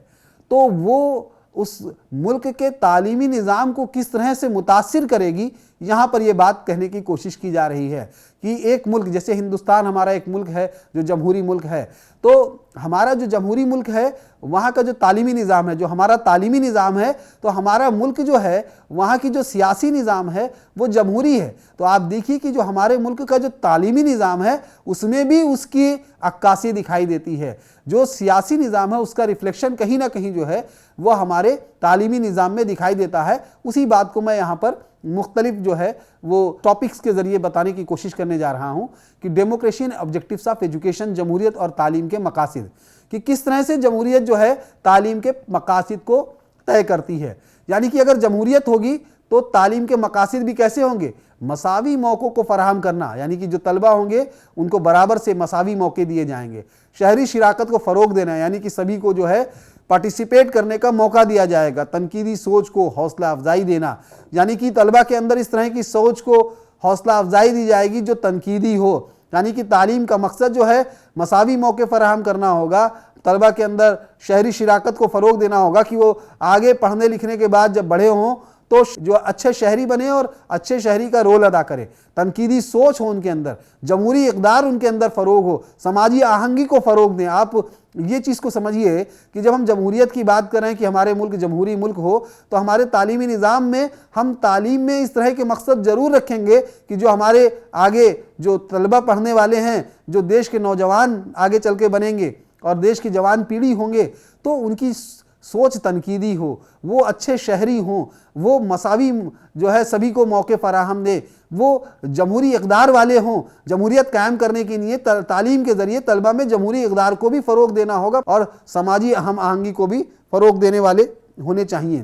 تو وہ اس ملک کے تعلیمی نظام کو کس طرح سے متاثر کرے گی، یہاں پر یہ بات کہنے کی کوشش کی جا رہی ہے کہ ایک ملک جیسے ہندوستان ہمارا ایک ملک ہے جو جمہوری ملک ہے، تو ہمارا جو جمہوری ملک ہے وہاں کا جو تعلیمی نظام ہے، جو ہمارا تعلیمی نظام ہے، تو ہمارا ملک جو ہے وہاں کی جو سیاسی نظام ہے وہ جمہوری ہے۔ تو آپ دیکھیے کہ جو ہمارے ملک کا جو تعلیمی نظام ہے اس میں بھی اس کی عکاسی دکھائی دیتی ہے، جو سیاسی نظام ہے اس کا ریفلیکشن کہیں نہ کہیں جو ہے وہ ہمارے تعلیمی نظام میں دکھائی دیتا ہے۔ اسی بات کو میں یہاں پر مختلف جو ہے وہ ٹاپکس کے ذریعے بتانے کی کوشش کرنے جا رہا ہوں کہ democracy and objectives of education, جمہوریت اور تعلیم کے مقاصد، کہ کس طرح سے جمہوریت جو ہے تعلیم کے مقاصد کو طے کرتی ہے۔ یعنی کہ اگر جمہوریت ہوگی تو تعلیم کے مقاصد بھی کیسے ہوں گے؟ مساوی موقعوں کو فراہم کرنا، یعنی کہ جو طلبہ ہوں گے ان کو برابر سے مساوی موقع دیے جائیں گے۔ شہری شراکت کو فروغ دینا، یعنی کہ سبھی کو جو ہے پارٹیسپیٹ کرنے کا موقع دیا جائے گا۔ تنقیدی سوچ کو حوصلہ افزائی دینا، یعنی کہ طلبہ کے اندر اس طرح کی سوچ کو حوصلہ افزائی دی جائے گی جو تنقیدی ہو، یعنی کہ تعلیم کا مقصد جو ہے مساوی موقع فراہم کرنا ہوگا۔ طلبہ کے اندر شہری شراکت کو فروغ دینا ہوگا کہ وہ آگے پڑھنے لکھنے کے بعد جب بڑے ہوں تو جو اچھے شہری بنے اور اچھے شہری کا رول ادا کرے۔ تنقیدی سوچ ہو ان کے اندر، جمہوری اقدار ان کے اندر فروغ ہو، سماجی آہنگی کو فروغ دیں۔ آپ یہ چیز کو سمجھیے کہ جب ہم جمہوریت کی بات کریں کہ ہمارے ملک جمہوری ملک ہو، تو ہمارے تعلیمی نظام میں ہم تعلیم میں اس طرح کے مقصد ضرور رکھیں گے کہ جو ہمارے آگے جو طلبہ پڑھنے والے ہیں، جو دیش کے نوجوان آگے چل کے بنیں گے اور دیش کی جوان پیڑھی ہوں گے، تو ان کی سوچ تنقیدی ہو، وہ اچھے شہری ہوں، وہ مساوی جو ہے سبھی کو موقع فراہم دے، وہ جمہوری اقدار والے ہوں۔ جمہوریت قائم کرنے کے لیے تعلیم کے ذریعے طلبہ میں جمہوری اقدار کو بھی فروغ دینا ہوگا اور سماجی ہم آہنگی کو بھی فروغ دینے والے ہونے چاہیے۔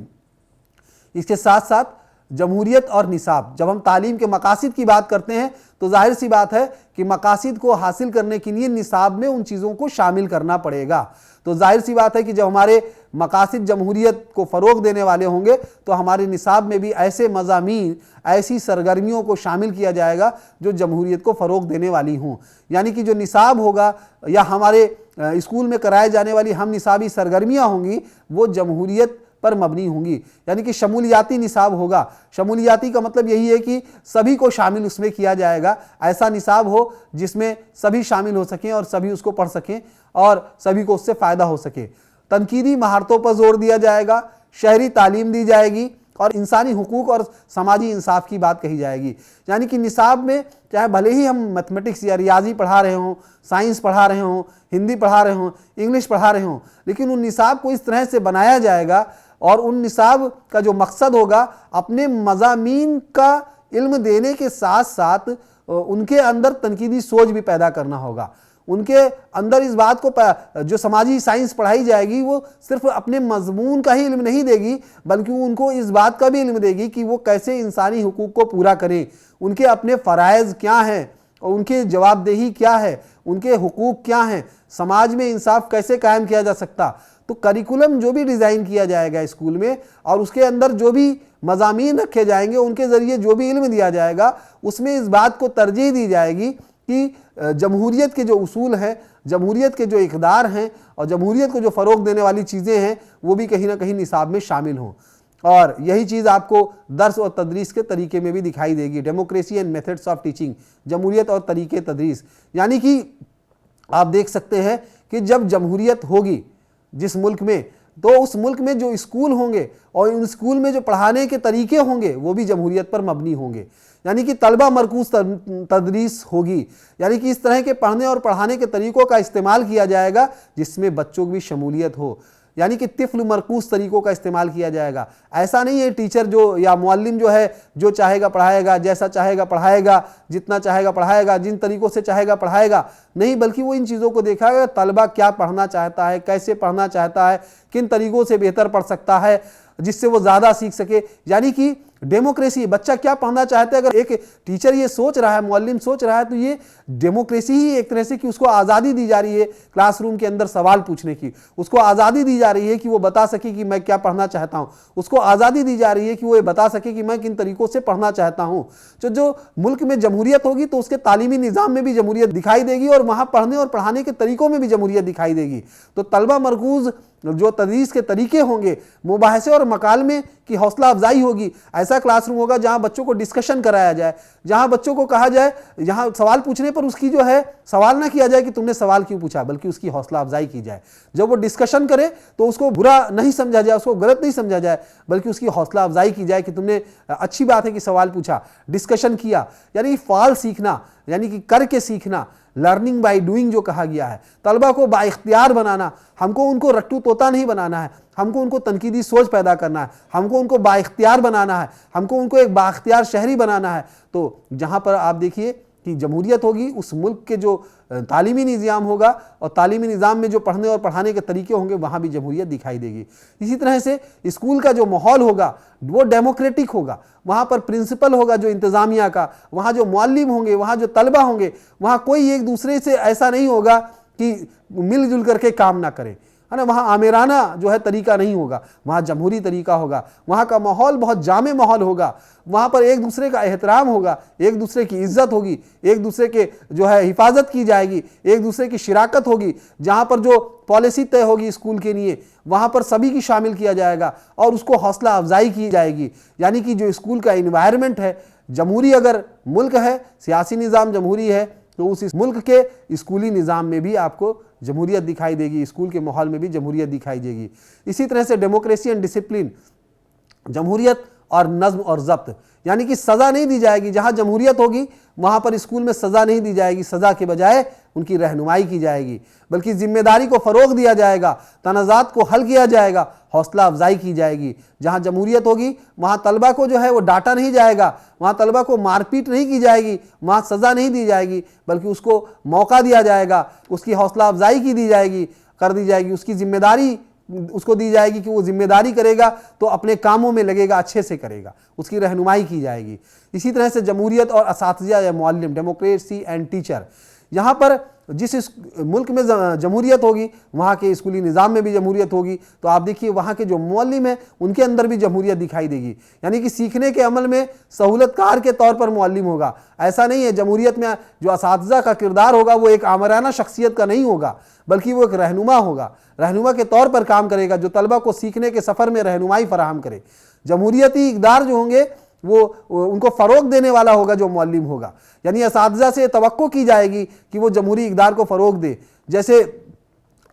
اس کے ساتھ ساتھ جمہوریت اور نصاب، جب ہم تعلیم کے مقاصد کی بات کرتے ہیں تو ظاہر سی بات ہے کہ مقاصد کو حاصل کرنے کے لیے نصاب میں ان چیزوں کو شامل کرنا پڑے گا۔ تو ظاہر سی بات ہے کہ جب ہمارے مقاصد جمہوریت کو فروغ دینے والے ہوں گے تو ہمارے نصاب میں بھی ایسے مضامین، ایسی سرگرمیوں کو شامل کیا جائے گا جو جمہوریت کو فروغ دینے والی ہوں۔ یعنی کہ جو نصاب ہوگا یا ہمارے اسکول میں کرائے جانے والی ہم نصابی سرگرمیاں ہوں گی وہ جمہوریت پر مبنی ہوں گی، یعنی کہ شمولیاتی نصاب ہوگا۔ شمولیاتی کا مطلب یہی ہے کہ سبھی کو شامل اس میں کیا جائے گا، ایسا نصاب ہو جس میں سبھی شامل ہو سکیں اور سبھی اس کو پڑھ سکیں اور سبھی کو اس سے فائدہ ہو سکے۔ تنقیدی مہارتوں پر زور دیا جائے گا، شہری تعلیم دی جائے گی اور انسانی حقوق اور سماجی انصاف کی بات کہی جائے گی۔ یعنی کہ نصاب میں چاہے بھلے ہی ہم میتھمیٹکس یا ریاضی پڑھا رہے ہوں، سائنس پڑھا رہے ہوں، ہندی پڑھا رہے ہوں، انگلش پڑھا رہے ہوں، لیکن ان نصاب کو اس طرح سے بنایا جائے گا اور ان نصاب کا جو مقصد ہوگا اپنے مضامین کا علم دینے کے ساتھ ساتھ ان کے اندر تنقیدی سوچ بھی پیدا کرنا ہوگا۔ ان کے اندر اس بات کو جو سماجی سائنس پڑھائی جائے گی وہ صرف اپنے مضمون کا ہی علم نہیں دے گی بلکہ ان کو اس بات کا بھی علم دے گی کہ وہ کیسے انسانی حقوق کو پورا کریں، ان کے اپنے فرائض کیا ہیں اور ان کے جواب دہی کیا ہے، ان کے حقوق کیا ہیں، سماج میں انصاف کیسے قائم کیا جا سکتا۔ تو کریکولم جو بھی ڈیزائن کیا جائے گا اسکول میں اور اس کے اندر جو بھی مضامین رکھے جائیں گے ان کے ذریعے جو بھی علم دیا جائے گا اس میں اس بات کو ترجیح دی جائے گی کہ جمہوریت کے جو اصول ہیں، جمہوریت کے جو اقدار ہیں اور جمہوریت کو جو فروغ دینے والی چیزیں ہیں وہ بھی کہیں نہ کہیں نصاب میں شامل ہوں۔ اور یہی چیز آپ کو درس اور تدریس کے طریقے میں بھی دکھائی دے گی۔ Democracy and methods of teaching, جمہوریت اور طریقے تدریس، یعنی کہ آپ دیکھ سکتے ہیں کہ جب جمہوریت ہوگی جس ملک میں تو اس ملک میں جو اسکول ہوں گے اور ان اسکول میں جو پڑھانے کے طریقے ہوں گے وہ بھی جمہوریت پر مبنی ہوں گے، یعنی کہ طلبہ مرکوز تدریس ہوگی، یعنی کہ اس طرح کے پڑھنے اور پڑھانے کے طریقوں کا استعمال کیا جائے گا جس میں بچوں کی بھی شمولیت ہو، یعنی کہ طفل مرکوز طریقوں کا استعمال کیا جائے گا۔ ایسا نہیں ہے ٹیچر جو یا معلم جو ہے جو چاہے گا پڑھائے گا، جیسا چاہے گا پڑھائے گا، جتنا چاہے گا پڑھائے گا، جن طریقوں سے چاہے گا پڑھائے گا، نہیں بلکہ وہ ان چیزوں کو دیکھا گا طلبہ کیا پڑھنا چاہتا ہے، کیسے پڑھنا چاہتا ہے، کن طریقوں سے بہتر پڑھ سکتا ہے جس سے وہ زیادہ سیکھ سکے۔ یعنی کہ ڈیموکریسی، بچہ کیا پڑھنا چاہتا ہے، اگر ایک ٹیچر یہ سوچ رہا ہے، معلم سوچ رہا ہے تو یہ ڈیموکریسی ہی ایک طرح سے کہ اس کو آزادی دی جا رہی ہے کلاس روم کے اندر سوال پوچھنے کی، اس کو آزادی دی جا رہی ہے کہ وہ بتا سکے کہ میں کیا پڑھنا چاہتا ہوں، اس کو آزادی دی جا رہی ہے کہ وہ یہ بتا سکے کہ میں کن طریقوں سے پڑھنا چاہتا ہوں۔ جو ملک میں جمہوریت ہوگی تو اس کے تعلیمی نظام میں بھی جمہوریت دکھائی دے گی اور وہاں پڑھنے اور پڑھانے کے طریقوں میں بھی جمہوریت دکھائی دے گی۔ تو طلبہ مرکوز جو تدریس کے طریقے ہوں گے، مباحثے اور مکالمے کی حوصلہ افزائی ہوگی، ایسا کلاس روم ہوگا جہاں بچوں کو ڈسکشن کرایا جائے، جہاں بچوں کو کہا جائے، یہاں سوال پوچھنے پر اس کی جو ہے سوال نہ کیا جائے کہ تم نے سوال کیوں پوچھا، بلکہ اس کی حوصلہ افزائی کی جائے۔ جب وہ ڈسکشن کرے تو اس کو برا نہیں سمجھا جائے، اس کو غلط نہیں سمجھا جائے، بلکہ اس کی حوصلہ افزائی کی جائے کہ تم نے اچھی بات ہے کہ سوال پوچھا، ڈسکشن کیا، یعنی فعال سیکھنا، یعنی کہ کر کے سیکھنا، لرننگ بائی ڈوئنگ جو کہا گیا ہے۔ طلبہ کو با اختیار بنانا، ہم کو ان کو رٹو طوطا نہیں بنانا ہے، ہم کو ان کو تنقیدی سوچ پیدا کرنا ہے، ہم کو ان کو با اختیار بنانا ہے، ہم کو ان کو ایک با اختیار شہری بنانا ہے۔ تو جہاں پر آپ دیکھیے کی جمہوریت ہوگی اس ملک کے جو تعلیمی نظام ہوگا اور تعلیمی نظام میں جو پڑھنے اور پڑھانے کے طریقے ہوں گے وہاں بھی جمہوریت دکھائی دے گی۔ اسی طرح سے اسکول کا جو ماحول ہوگا وہ ڈیموکریٹک ہوگا، وہاں پر پرنسپل ہوگا جو انتظامیہ کا، وہاں جو معلم ہوں گے، وہاں جو طلبہ ہوں گے، وہاں کوئی ایک دوسرے سے ایسا نہیں ہوگا کہ مل جل کر کے کام نہ کرے، ہے نا، وہاں آمیرانہ جو ہے طریقہ نہیں ہوگا، وہاں جمہوری طریقہ ہوگا، وہاں کا ماحول بہت جامع ماحول ہوگا، وہاں پر ایک دوسرے کا احترام ہوگا، ایک دوسرے کی عزت ہوگی، ایک دوسرے کے جو ہے حفاظت کی جائے گی، ایک دوسرے کی شراکت ہوگی، جہاں پر جو پالیسی طے ہوگی اسکول کے لیے وہاں پر سبھی کی شامل کیا جائے گا اور اس کو حوصلہ افزائی کی جائے گی۔ یعنی کہ جو اسکول کا انوائرمنٹ ہے، جمہوری اگر ملک ہے، سیاسی نظام جمہوری ہے، تو اس ملک کے اسکولی نظام میں بھی آپ کو جمہوریت دکھائی دے گی، اسکول کے ماحول میں بھی جمہوریت دکھائی دے گی۔ اسی طرح سے ڈیموکریسی اینڈ ڈسپلن، جمہوریت اور نظم اور ضبط، یعنی کہ سزا نہیں دی جائے گی، جہاں جمہوریت ہوگی وہاں پر اسکول میں سزا نہیں دی جائے گی، سزا کے بجائے ان کی رہنمائی کی جائے گی، بلکہ ذمہ داری کو فروغ دیا جائے گا، تنازعات کو حل کیا جائے گا، حوصلہ افزائی کی جائے گی۔ جہاں جمہوریت ہوگی وہاں طلبہ کو جو ہے وہ ڈانٹا نہیں جائے گا، وہاں طلبہ کو مار پیٹ نہیں کی جائے گی، وہاں سزا نہیں دی جائے گی، بلکہ اس کو موقع دیا جائے گا، اس کی حوصلہ افزائی کی دی جائے گی، کر دی جائے گی، اس کی ذمہ داری اس کو دی جائے گی کہ وہ ذمہ داری کرے گا تو اپنے کاموں میں لگے گا، اچھے سے کرے گا، اس کی رہنمائی کی جائے گی۔ اسی طرح سے جمہوریت اور اساتذہ یا معلم، ڈیموکریسی اینڈ ٹیچر، یہاں پر جس ملک میں جمہوریت ہوگی وہاں کے اسکولی نظام میں بھی جمہوریت ہوگی، تو آپ دیکھیے وہاں کے جو معلم ہیں ان کے اندر بھی جمہوریت دکھائی دے گی، یعنی کہ سیکھنے کے عمل میں سہولت کار کے طور پر معلم ہوگا۔ ایسا نہیں ہے جمہوریت میں جو اساتذہ کا کردار ہوگا وہ ایک آمرانہ شخصیت کا نہیں ہوگا، بلکہ وہ ایک رہنما ہوگا، رہنما کے طور پر کام کرے گا، جو طلبہ کو سیکھنے کے سفر میں رہنمائی فراہم کرے۔ جمہوریتی اقدار جو ہوں گے وہ ان کو فروغ دینے والا ہوگا جو معلم ہوگا، یعنی اساتذہ سے توقع کی جائے گی کہ وہ جمہوری اقدار کو فروغ دے، جیسے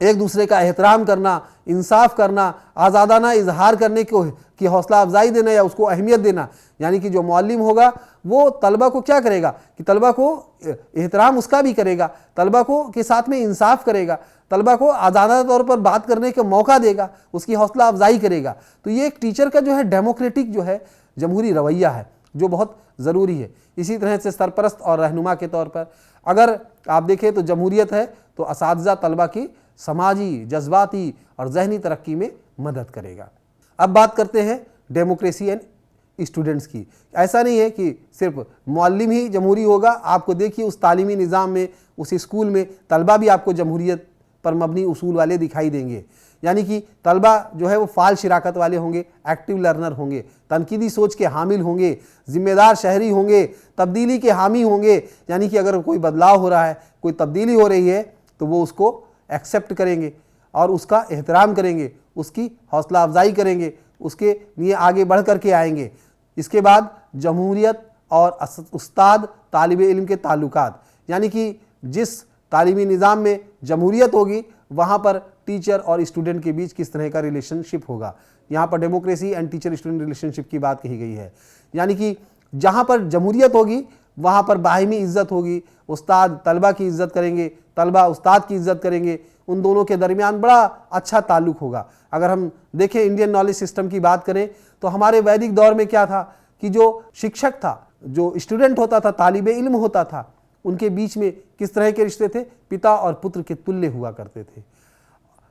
ایک دوسرے کا احترام کرنا، انصاف کرنا، آزادانہ اظہار کرنے کی حوصلہ افزائی دینا یا اس کو اہمیت دینا۔ یعنی کہ جو معلم ہوگا وہ طلبہ کو کیا کرے گا کہ طلبہ کو احترام اس کا بھی کرے گا، طلبہ کو کے ساتھ میں انصاف کرے گا، طلبہ کو آزادانہ طور پر بات کرنے کا موقع دے گا، اس کی حوصلہ افزائی کرے گا۔ تو یہ ایک ٹیچر کا جو ہے ڈیموکریٹک جو ہے جمہوری رویہ ہے جو بہت ضروری ہے۔ اسی طرح سے سرپرست اور رہنما کے طور پر اگر آپ دیکھیں تو جمہوریت ہے تو اساتذہ طلبہ کی سماجی، جذباتی اور ذہنی ترقی میں مدد کرے گا۔ اب بات کرتے ہیں ڈیموکریسی اینڈ اسٹوڈنٹس کی۔ ایسا نہیں ہے کہ صرف معلم ہی جمہوری ہوگا، آپ کو دیکھیے اس تعلیمی نظام میں، اس اسکول میں طلبہ بھی آپ کو جمہوریت پر مبنی اصول والے دکھائی دیں گے، یعنی کہ طلبہ جو ہے وہ فعال شراکت والے ہوں گے، ایکٹیو لرنر ہوں گے، تنقیدی سوچ کے حامل ہوں گے، ذمہ دار شہری ہوں گے، تبدیلی کے حامی ہوں گے، یعنی کہ اگر کوئی بدلاؤ ہو رہا ہے، کوئی تبدیلی ہو رہی ہے تو وہ اس کو ایکسیپٹ کریں گے اور اس کا احترام کریں گے، اس کی حوصلہ افزائی کریں گے، اس کے لیے آگے بڑھ کر کے آئیں گے۔ اس کے بعد جمہوریت اور استاد طالب علم کے تعلقات، یعنی کہ جس تعلیمی نظام میں جمہوریت ہوگی وہاں پر ٹیچر اور اسٹوڈنٹ کے بیچ کس طرح کا ریلیشن شپ ہوگا۔ یہاں پر democracy and teacher student relationship کی بات کہی گئی ہے، یعنی کہ جہاں پر جمہوریت ہوگی وہاں پر باہمی عزت ہوگی، استاد طلبہ کی عزت کریں گے، طلبہ استاد کی عزت کریں گے، ان دونوں کے درمیان بڑا اچھا تعلق ہوگا۔ اگر ہم دیکھیں انڈین نالج سسٹم کی بات کریں تو ہمارے ویدک دور میں کیا تھا کہ جو شکشک تھا، جو اسٹوڈنٹ ہوتا تھا، طالب علم ہوتا تھا، ان کے بیچ میں کس طرح کے رشتے تھے؟ پتا اور پتر کے تلیہ ہوا کرتے تھے۔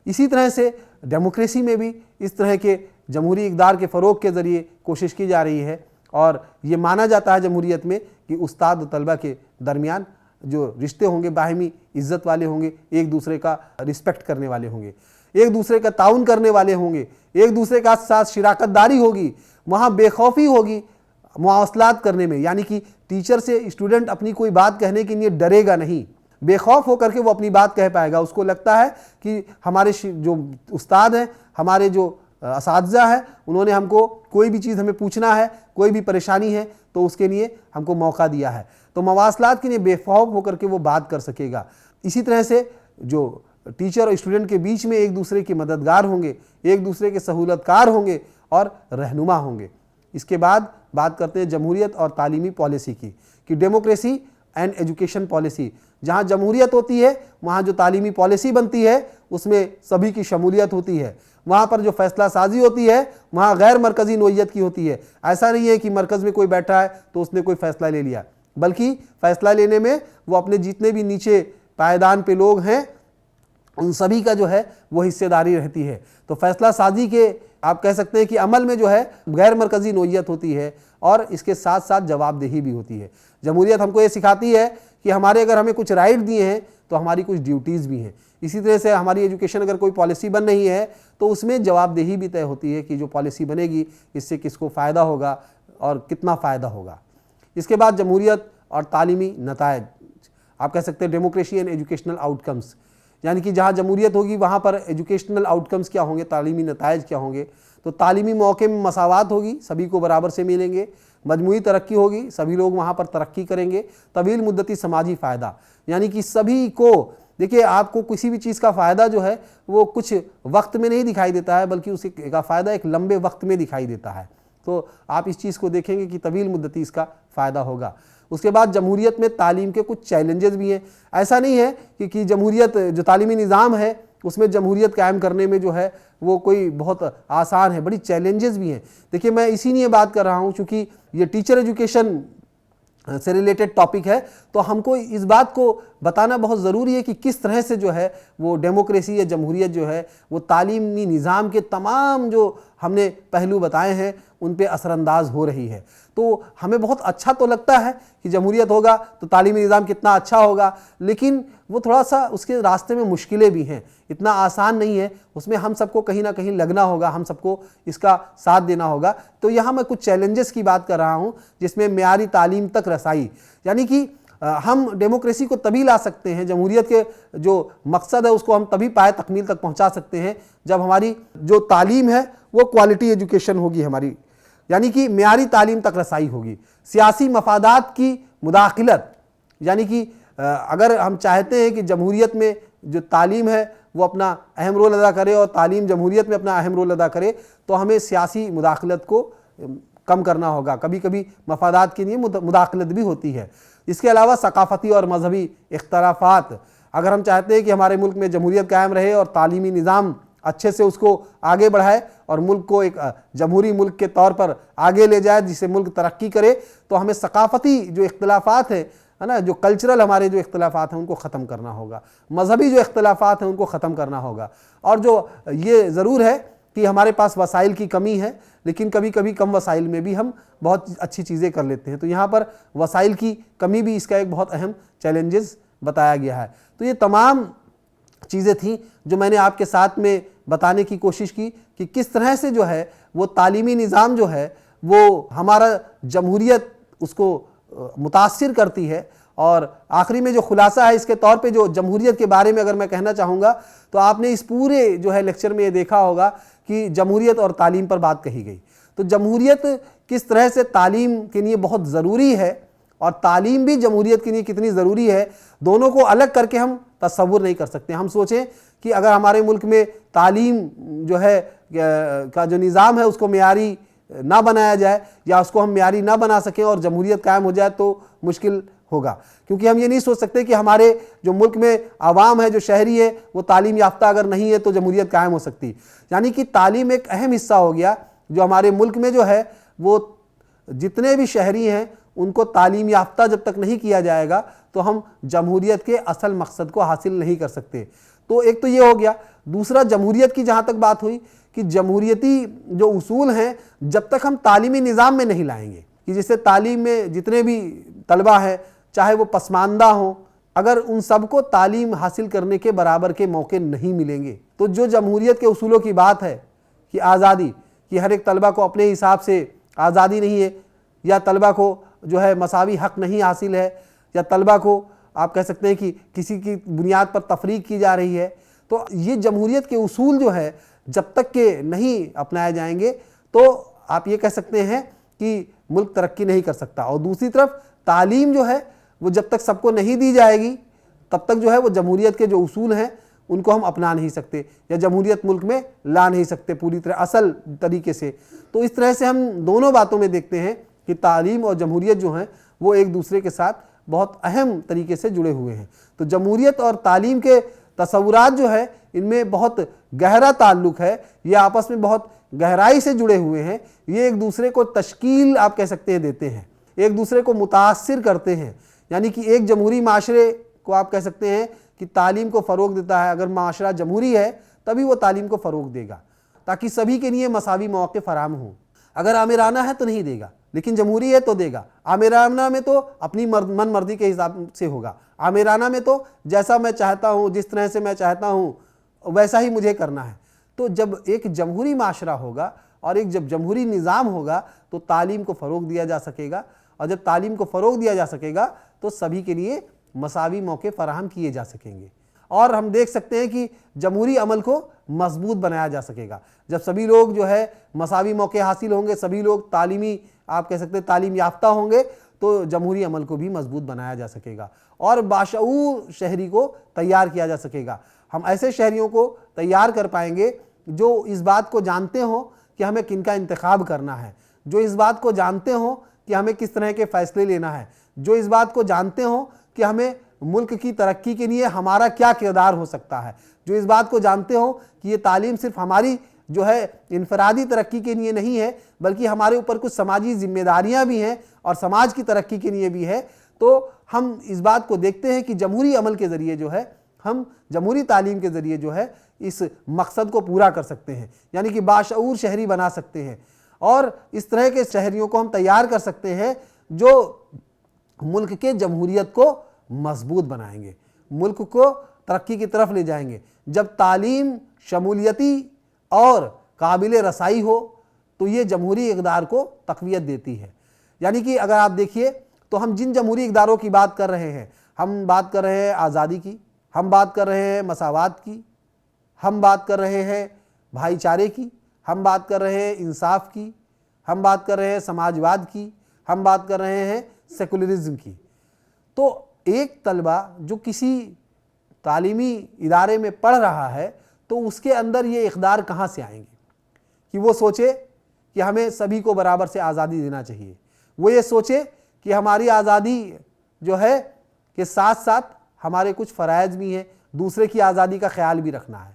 اسی طرح سے ڈیموکریسی میں بھی اس طرح کے جمہوری اقدار کے فروغ کے ذریعے کوشش کی جا رہی ہے، اور یہ مانا جاتا ہے جمہوریت میں کہ استاد و طلبہ کے درمیان جو رشتے ہوں گے باہمی عزت والے ہوں گے، ایک دوسرے کا رسپیکٹ کرنے والے ہوں گے، ایک دوسرے کا تعاون کرنے والے ہوں گے، ایک دوسرے کا ساتھ شراکت داری ہوگی، وہاں بے خوفی ہوگی مواصلات کرنے میں، یعنی کہ ٹیچر سے اسٹوڈنٹ اپنی کوئی بات کہنے کے لیے ڈرے گا نہیں، بے خوف ہو کر کے وہ اپنی بات کہہ پائے گا۔ اس کو لگتا ہے کہ ہمارے جو استاد ہیں، ہمارے جو اساتذہ ہیں، انہوں نے ہم کو کوئی بھی چیز ہمیں پوچھنا ہے، کوئی بھی پریشانی ہے تو اس کے لیے ہم کو موقع دیا ہے، تو مواصلات کے لیے بے خوف ہو کر کے وہ بات کر سکے گا۔ اسی طرح سے جو ٹیچر اور اسٹوڈنٹ کے بیچ میں ایک دوسرے کے مددگار ہوں گے، ایک دوسرے کے سہولت کار ہوں گے اور رہنما ہوں گے۔ اس کے بعد بات کرتے ہیں جمہوریت اور تعلیمی پالیسی کی، کہ ڈیموکریسی اینڈ ایجوکیشن پالیسی، جہاں جمہوریت ہوتی ہے وہاں جو تعلیمی پالیسی بنتی ہے اس میں سبھی کی شمولیت ہوتی ہے، وہاں پر جو فیصلہ سازی ہوتی ہے وہاں غیر مرکزی نوعیت کی ہوتی ہے۔ ایسا نہیں ہے کہ مرکز میں کوئی بیٹھا ہے تو اس نے کوئی فیصلہ لے لیا، بلکہ فیصلہ لینے میں وہ اپنے جتنے بھی نیچے پائیدان پہ لوگ ہیں ان سبھی کا جو ہے وہ حصے داری رہتی ہے۔ تو فیصلہ سازی کے آپ کہہ سکتے ہیں کہ عمل میں جو ہے غیر مرکزی نوعیت ہوتی ہے اور اس کے ساتھ ساتھ جواب دہی بھی ہوتی ہے۔ جمہوریت ہم کو یہ سکھاتی ہے کہ ہمارے اگر ہمیں کچھ رائٹ دیے ہیں تو ہماری کچھ ڈیوٹیز بھی ہیں۔ اسی طرح سے ہماری ایجوکیشن اگر کوئی پالیسی بن رہی ہے تو اس میں جواب دہی بھی طے ہوتی ہے کہ جو پالیسی بنے گی اس سے کس کو فائدہ ہوگا اور کتنا فائدہ ہوگا۔ اس کے بعد جمہوریت اور تعلیمی نتائج، آپ کہہ سکتے ہیں democracy and educational out comes, یعنی کہ جہاں جمہوریت ہوگی وہاں پر ایجوکیشنل آؤٹ کمز کیا ہوں گے، تعلیمی نتائج کیا ہوں گے۔ تو تعلیمی موقع میں مساوات ہوگی، سبھی کو برابر سے ملیں گے، مجموعی ترقی ہوگی، سبھی لوگ وہاں پر ترقی کریں گے، طویل مدتی سماجی فائدہ، یعنی کہ سبھی کو، دیکھیے آپ کو کسی بھی چیز کا فائدہ جو ہے وہ کچھ وقت میں نہیں دکھائی دیتا ہے بلکہ اس کا فائدہ ایک لمبے وقت میں دکھائی دیتا ہے۔ تو آپ اس چیز کو دیکھیں گے کہ طویل مدتی اس کا فائدہ ہوگا۔ اس کے بعد جمہوریت میں تعلیم کے کچھ چیلنجز بھی ہیں۔ ایسا نہیں ہے کہ جمہوریت جو تعلیمی نظام ہے اس میں جمہوریت قائم کرنے میں جو ہے وہ کوئی بہت آسان ہے، بڑی چیلنجز بھی ہیں۔ دیکھیے میں اسی لیے بات کر رہا ہوں چونکہ یہ ٹیچر ایجوکیشن سے ریلیٹڈ ٹاپک ہے تو ہم کو اس بات کو بتانا بہت ضروری ہے کہ کس طرح سے جو ہے وہ ڈیموکریسی یا جمہوریت جو ہے وہ تعلیمی نظام کے تمام جو ہم نے پہلو بتائے ہیں ان پہ اثر انداز ہو رہی ہے۔ تو ہمیں بہت اچھا تو لگتا ہے کہ جمہوریت ہوگا تو تعلیمی نظام کتنا اچھا ہوگا، لیکن وہ تھوڑا سا اس کے راستے میں مشکلیں بھی ہیں، اتنا آسان نہیں ہے، اس میں ہم سب کو کہیں نہ کہیں لگنا ہوگا، ہم سب کو اس کا ساتھ دینا ہوگا۔ تو یہاں میں کچھ چیلنجز کی بات کر رہا ہوں جس میں معیاری تعلیم تک رسائی، یعنی کہ ہم ڈیموکریسی کو تبھی لا سکتے ہیں، جمہوریت کے جو مقصد ہے اس کو ہم تبھی پائے تکمیل تک پہنچا سکتے ہیں جب ہماری جو تعلیم ہے وہ کوالٹی ایجوکیشن ہوگی ہماری، یعنی کہ معیاری تعلیم تک رسائی ہوگی۔ سیاسی مفادات کی مداخلت، یعنی کہ اگر ہم چاہتے ہیں کہ جمہوریت میں جو تعلیم ہے وہ اپنا اہم رول ادا کرے اور تعلیم جمہوریت میں اپنا اہم رول ادا کرے تو ہمیں سیاسی مداخلت کو کم کرنا ہوگا، کبھی کبھی مفادات کے لیے مداخلت بھی ہوتی ہے۔ اس کے علاوہ ثقافتی اور مذہبی اختلافات، اگر ہم چاہتے ہیں کہ ہمارے ملک میں جمہوریت قائم رہے اور تعلیمی نظام اچھے سے اس کو آگے بڑھائے اور ملک کو ایک جمہوری ملک کے طور پر آگے لے جائے جس سے ملک ترقی کرے، تو ہمیں ثقافتی جو اختلافات ہیں نا، جو کلچرل ہمارے جو اختلافات ہیں ان کو ختم کرنا ہوگا، مذہبی جو اختلافات ہیں ان کو ختم کرنا ہوگا۔ اور جو یہ ضرور ہے کہ ہمارے پاس وسائل کی کمی ہے لیکن کبھی کبھی کم وسائل میں بھی ہم بہت اچھی چیزیں کر لیتے ہیں، تو یہاں پر وسائل کی کمی بھی اس کا ایک بہت اہم چیلنجز بتایا گیا ہے۔ تو یہ تمام چیزیں تھیں جو میں نے آپ کے ساتھ میں بتانے کی کوشش کی کہ کس طرح سے جو ہے وہ تعلیمی نظام جو ہے وہ ہمارا جمہوریت اس کو متاثر کرتی ہے۔ اور آخری میں جو خلاصہ ہے اس کے طور پہ جو جمہوریت کے بارے میں اگر میں کہنا چاہوں گا تو آپ نے اس پورے جو ہے لیکچر میں یہ دیکھا ہوگا کہ جمہوریت اور تعلیم پر بات کہی گئی۔ تو جمہوریت کس طرح سے تعلیم کے لیے بہت ضروری ہے اور تعلیم بھی جمہوریت کے لیے کتنی ضروری ہے، دونوں کو الگ کر کے ہم تصور نہیں کر سکتے۔ ہم سوچیں کہ اگر ہمارے ملک میں تعلیم جو ہے کا جو نظام ہے اس کو معیاری نہ بنایا جائے یا اس کو ہم معیاری نہ بنا سکیں اور جمہوریت قائم ہو جائے تو مشکل ہوگا، کیونکہ ہم یہ نہیں سوچ سکتے کہ ہمارے جو ملک میں عوام ہے، جو شہری ہے، وہ تعلیم یافتہ اگر نہیں ہے تو جمہوریت قائم ہو سکتی۔ یعنی کہ تعلیم ایک اہم حصہ ہو گیا جو ہمارے ملک میں جو ہے وہ جتنے بھی شہری ہیں ان کو تعلیم یافتہ جب تک نہیں کیا جائے گا تو ہم جمہوریت کے اصل مقصد کو حاصل نہیں کر سکتے۔ تو ایک تو یہ ہو گیا۔ دوسرا، جمہوریت کی جہاں تک بات ہوئی کہ جمہوریتی جو اصول ہیں جب تک ہم تعلیمی نظام میں نہیں لائیں گے، کہ جس سے تعلیم میں جتنے بھی طلبہ ہیں چاہے وہ پسماندہ ہوں، اگر ان سب کو تعلیم حاصل کرنے کے برابر کے موقع نہیں ملیں گے تو جو جمہوریت کے اصولوں کی بات ہے کہ آزادی، کہ ہر ایک طلبہ کو اپنے حساب سے آزادی نہیں ہے، یا طلبہ کو جو ہے مساوی حق نہیں حاصل ہے، یا طلبہ کو آپ کہہ سکتے ہیں کہ کسی کی بنیاد پر تفریق کی جا رہی ہے، تو یہ جمہوریت کے اصول جو ہے جب تک کہ نہیں اپنائے جائیں گے تو آپ یہ کہہ سکتے ہیں کہ ملک ترقی نہیں کر سکتا۔ اور دوسری طرف تعلیم جو ہے وہ جب تک سب کو نہیں دی جائے گی تب تک جو ہے وہ جمہوریت کے جو اصول ہیں ان کو ہم اپنا نہیں سکتے یا جمہوریت ملک میں لا نہیں سکتے پوری طرح اصل طریقے سے۔ تو اس طرح سے ہم دونوں باتوں میں دیکھتے ہیں کہ تعلیم اور جمہوریت جو ہیں وہ ایک دوسرے کے ساتھ بہت اہم طریقے سے جڑے ہوئے ہیں۔ تو جمہوریت اور تعلیم کے تصورات جو ہے ان میں بہت گہرا تعلق ہے، یہ آپس میں بہت گہرائی سے جڑے ہوئے ہیں، یہ ایک دوسرے کو تشکیل آپ کہہ سکتے ہیں دیتے ہیں۔ ایک دوسرے کو متاثر کرتے ہیں. یعنی کہ ایک جمہوری معاشرے کو آپ کہہ سکتے ہیں کہ تعلیم کو فروغ دیتا ہے. اگر معاشرہ جمہوری ہے تبھی وہ تعلیم کو فروغ دے گا تاکہ سبھی کے لیے مساوی مواقع فراہم ہوں. اگر آمرانہ ہے تو نہیں دے گا، لیکن جمہوری ہے تو دے گا. آمرانہ میں تو اپنی من مرضی کے حساب سے ہوگا. آمرانہ میں تو جیسا میں چاہتا ہوں، جس طرح سے میں چاہتا ہوں ویسا ہی مجھے کرنا ہے. تو جب ایک جمہوری معاشرہ ہوگا اور ایک جب جمہوری نظام ہوگا تو تعلیم کو فروغ دیا جا سکے گا، اور جب تعلیم کو فروغ دیا جا سکے گا تو سبھی کے لیے مساوی موقع فراہم کیے جا سکیں گے. اور ہم دیکھ سکتے ہیں کہ جمہوری عمل کو مضبوط بنایا جا سکے گا. جب سبھی لوگ جو ہے مساوی موقع حاصل ہوں گے، سبھی لوگ تعلیمی آپ کہہ سکتے ہیں تعلیم یافتہ ہوں گے، تو جمہوری عمل کو بھی مضبوط بنایا جا سکے گا اور باشعور شہری کو تیار کیا جا سکے گا. ہم ایسے شہریوں کو تیار کر پائیں گے جو اس بات کو جانتے ہوں کہ ہمیں کن کا انتخاب کرنا ہے، جو اس بات کو جانتے ہوں کہ ہمیں کس طرح کے فیصلے لینا ہے، جو اس بات کو جانتے ہوں کہ ہمیں ملک کی ترقی کے لیے ہمارا کیا کردار ہو سکتا ہے، جو اس بات کو جانتے ہوں کہ یہ تعلیم صرف ہماری جو ہے انفرادی ترقی کے لیے نہیں ہے بلکہ ہمارے اوپر کچھ سماجی ذمہ داریاں بھی ہیں اور سماج کی ترقی کے لیے بھی ہے. تو ہم اس بات کو دیکھتے ہیں کہ جمہوری عمل کے ذریعے جو ہے ہم جمہوری تعلیم کے ذریعے جو ہے اس مقصد کو پورا کر سکتے ہیں، یعنی کہ باشعور شہری بنا سکتے ہیں. اور اس طرح کے شہریوں کو ہم تیار کر سکتے ہیں جو ملک کے جمہوریت کو مضبوط بنائیں گے، ملک کو ترقی کی طرف لے جائیں گے. جب تعلیم شمولیتی اور قابل رسائی ہو تو یہ جمہوری اقدار کو تقویت دیتی ہے. یعنی کہ اگر آپ دیکھیے تو ہم جن جمہوری اقداروں کی بات کر رہے ہیں، ہم بات کر رہے ہیں آزادی کی، ہم بات کر رہے ہیں مساوات کی، ہم بات کر رہے ہیں بھائی چارے کی، ہم بات کر رہے ہیں انصاف کی، ہم بات کر رہے ہیں سماجواد کی، ہم بات کر رہے ہیں سیکولرزم کی. تو ایک طلبہ جو کسی تعلیمی ادارے میں پڑھ رہا ہے تو اس کے اندر یہ اقدار کہاں سے آئیں گے کہ وہ سوچے کہ ہمیں سبھی کو برابر سے آزادی دینا چاہیے، وہ یہ سوچے کہ ہماری آزادی جو ہے کہ ساتھ ساتھ ہمارے کچھ فرائض بھی ہیں، دوسرے کی آزادی کا خیال بھی رکھنا ہے،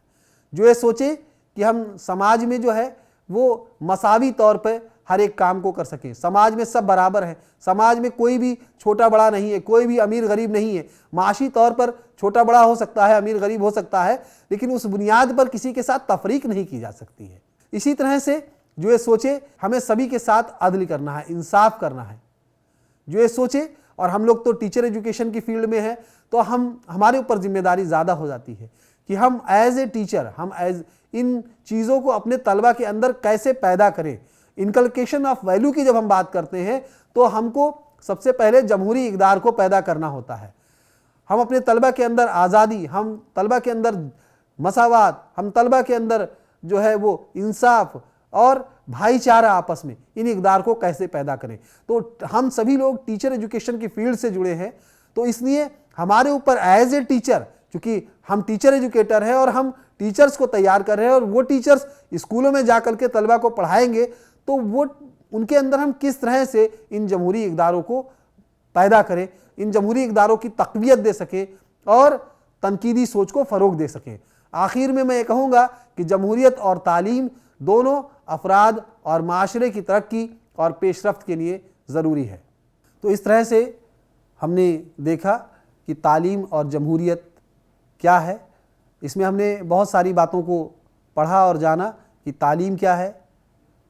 جو یہ سوچے کہ ہم سماج میں جو ہے وہ مساوی طور پہ ہر ایک کام کو کر سکیں، سماج میں سب برابر ہیں، سماج میں کوئی بھی چھوٹا بڑا نہیں ہے، کوئی بھی امیر غریب نہیں ہے. معاشی طور پر چھوٹا بڑا ہو سکتا ہے، امیر غریب ہو سکتا ہے، لیکن اس بنیاد پر کسی کے ساتھ تفریق نہیں کی جا سکتی ہے. اسی طرح سے جو یہ سوچے ہمیں سبھی کے ساتھ عدل کرنا ہے، انصاف کرنا ہے، جو یہ سوچے. اور ہم لوگ تو ٹیچر ایجوکیشن کی فیلڈ میں ہیں تو ہمارے اوپر ذمہ داری زیادہ ہو جاتی ہے کہ ہم ایز اے ٹیچر ہم ان چیزوں کو اپنے طلبہ کے اندر کیسے پیدا کریں. انکلکیشن آف ویلیو کی جب ہم بات کرتے ہیں تو ہم کو سب سے پہلے جمہوری اقدار کو پیدا کرنا ہوتا ہے. ہم اپنے طلبہ کے اندر آزادی، ہم طلبہ کے اندر مساوات، ہم طلبہ کے اندر جو ہے وہ انصاف اور بھائی چارہ آپس میں، ان اقدار کو کیسے پیدا کریں. تو ہم سبھی لوگ ٹیچر ایجوکیشن کی فیلڈ سے جڑے ہیں، تو اس لیے ہمارے اوپر ایز اے ٹیچر، چونکہ ہم ٹیچر ایجوکیٹر ہیں اور ہم ٹیچرز کو تیار کر رہے ہیں اور وہ ٹیچرز اسکولوں میں جا کر کے طلبہ کو پڑھائیں گے، تو وہ ان کے اندر ہم کس طرح سے ان جمہوری اقداروں کو پیدا کریں، ان جمہوری اقداروں کی تقویت دے سکیں اور تنقیدی سوچ کو فروغ دے سکیں. آخر میں یہ کہوں گا کہ جمہوریت اور تعلیم دونوں افراد اور معاشرے کی ترقی اور پیش رفت کے لیے ضروری ہے. تو اس طرح سے ہم نے دیکھا کہ تعلیم اور جمہوریت کیا ہے. اس میں ہم نے بہت ساری باتوں کو پڑھا اور جانا کہ تعلیم کیا ہے،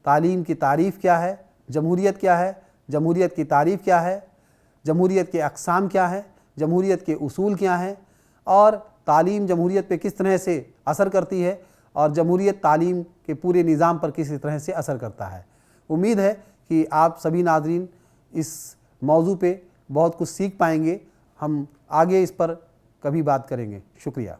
تعلیم کی تعریف کیا ہے، جمہوریت کیا ہے، جمہوریت کی تعریف کیا ہے، جمہوریت کے اقسام کیا ہے، جمہوریت کے اصول کیا ہیں، اور تعلیم جمہوریت پہ کس طرح سے اثر کرتی ہے اور جمہوریت تعلیم کے پورے نظام پر کس طرح سے اثر کرتا ہے. امید ہے کہ آپ سبھی ناظرین اس موضوع پہ بہت کچھ سیکھ پائیں گے. ہم آگے اس پر کبھی بات کریں گے. شکریہ.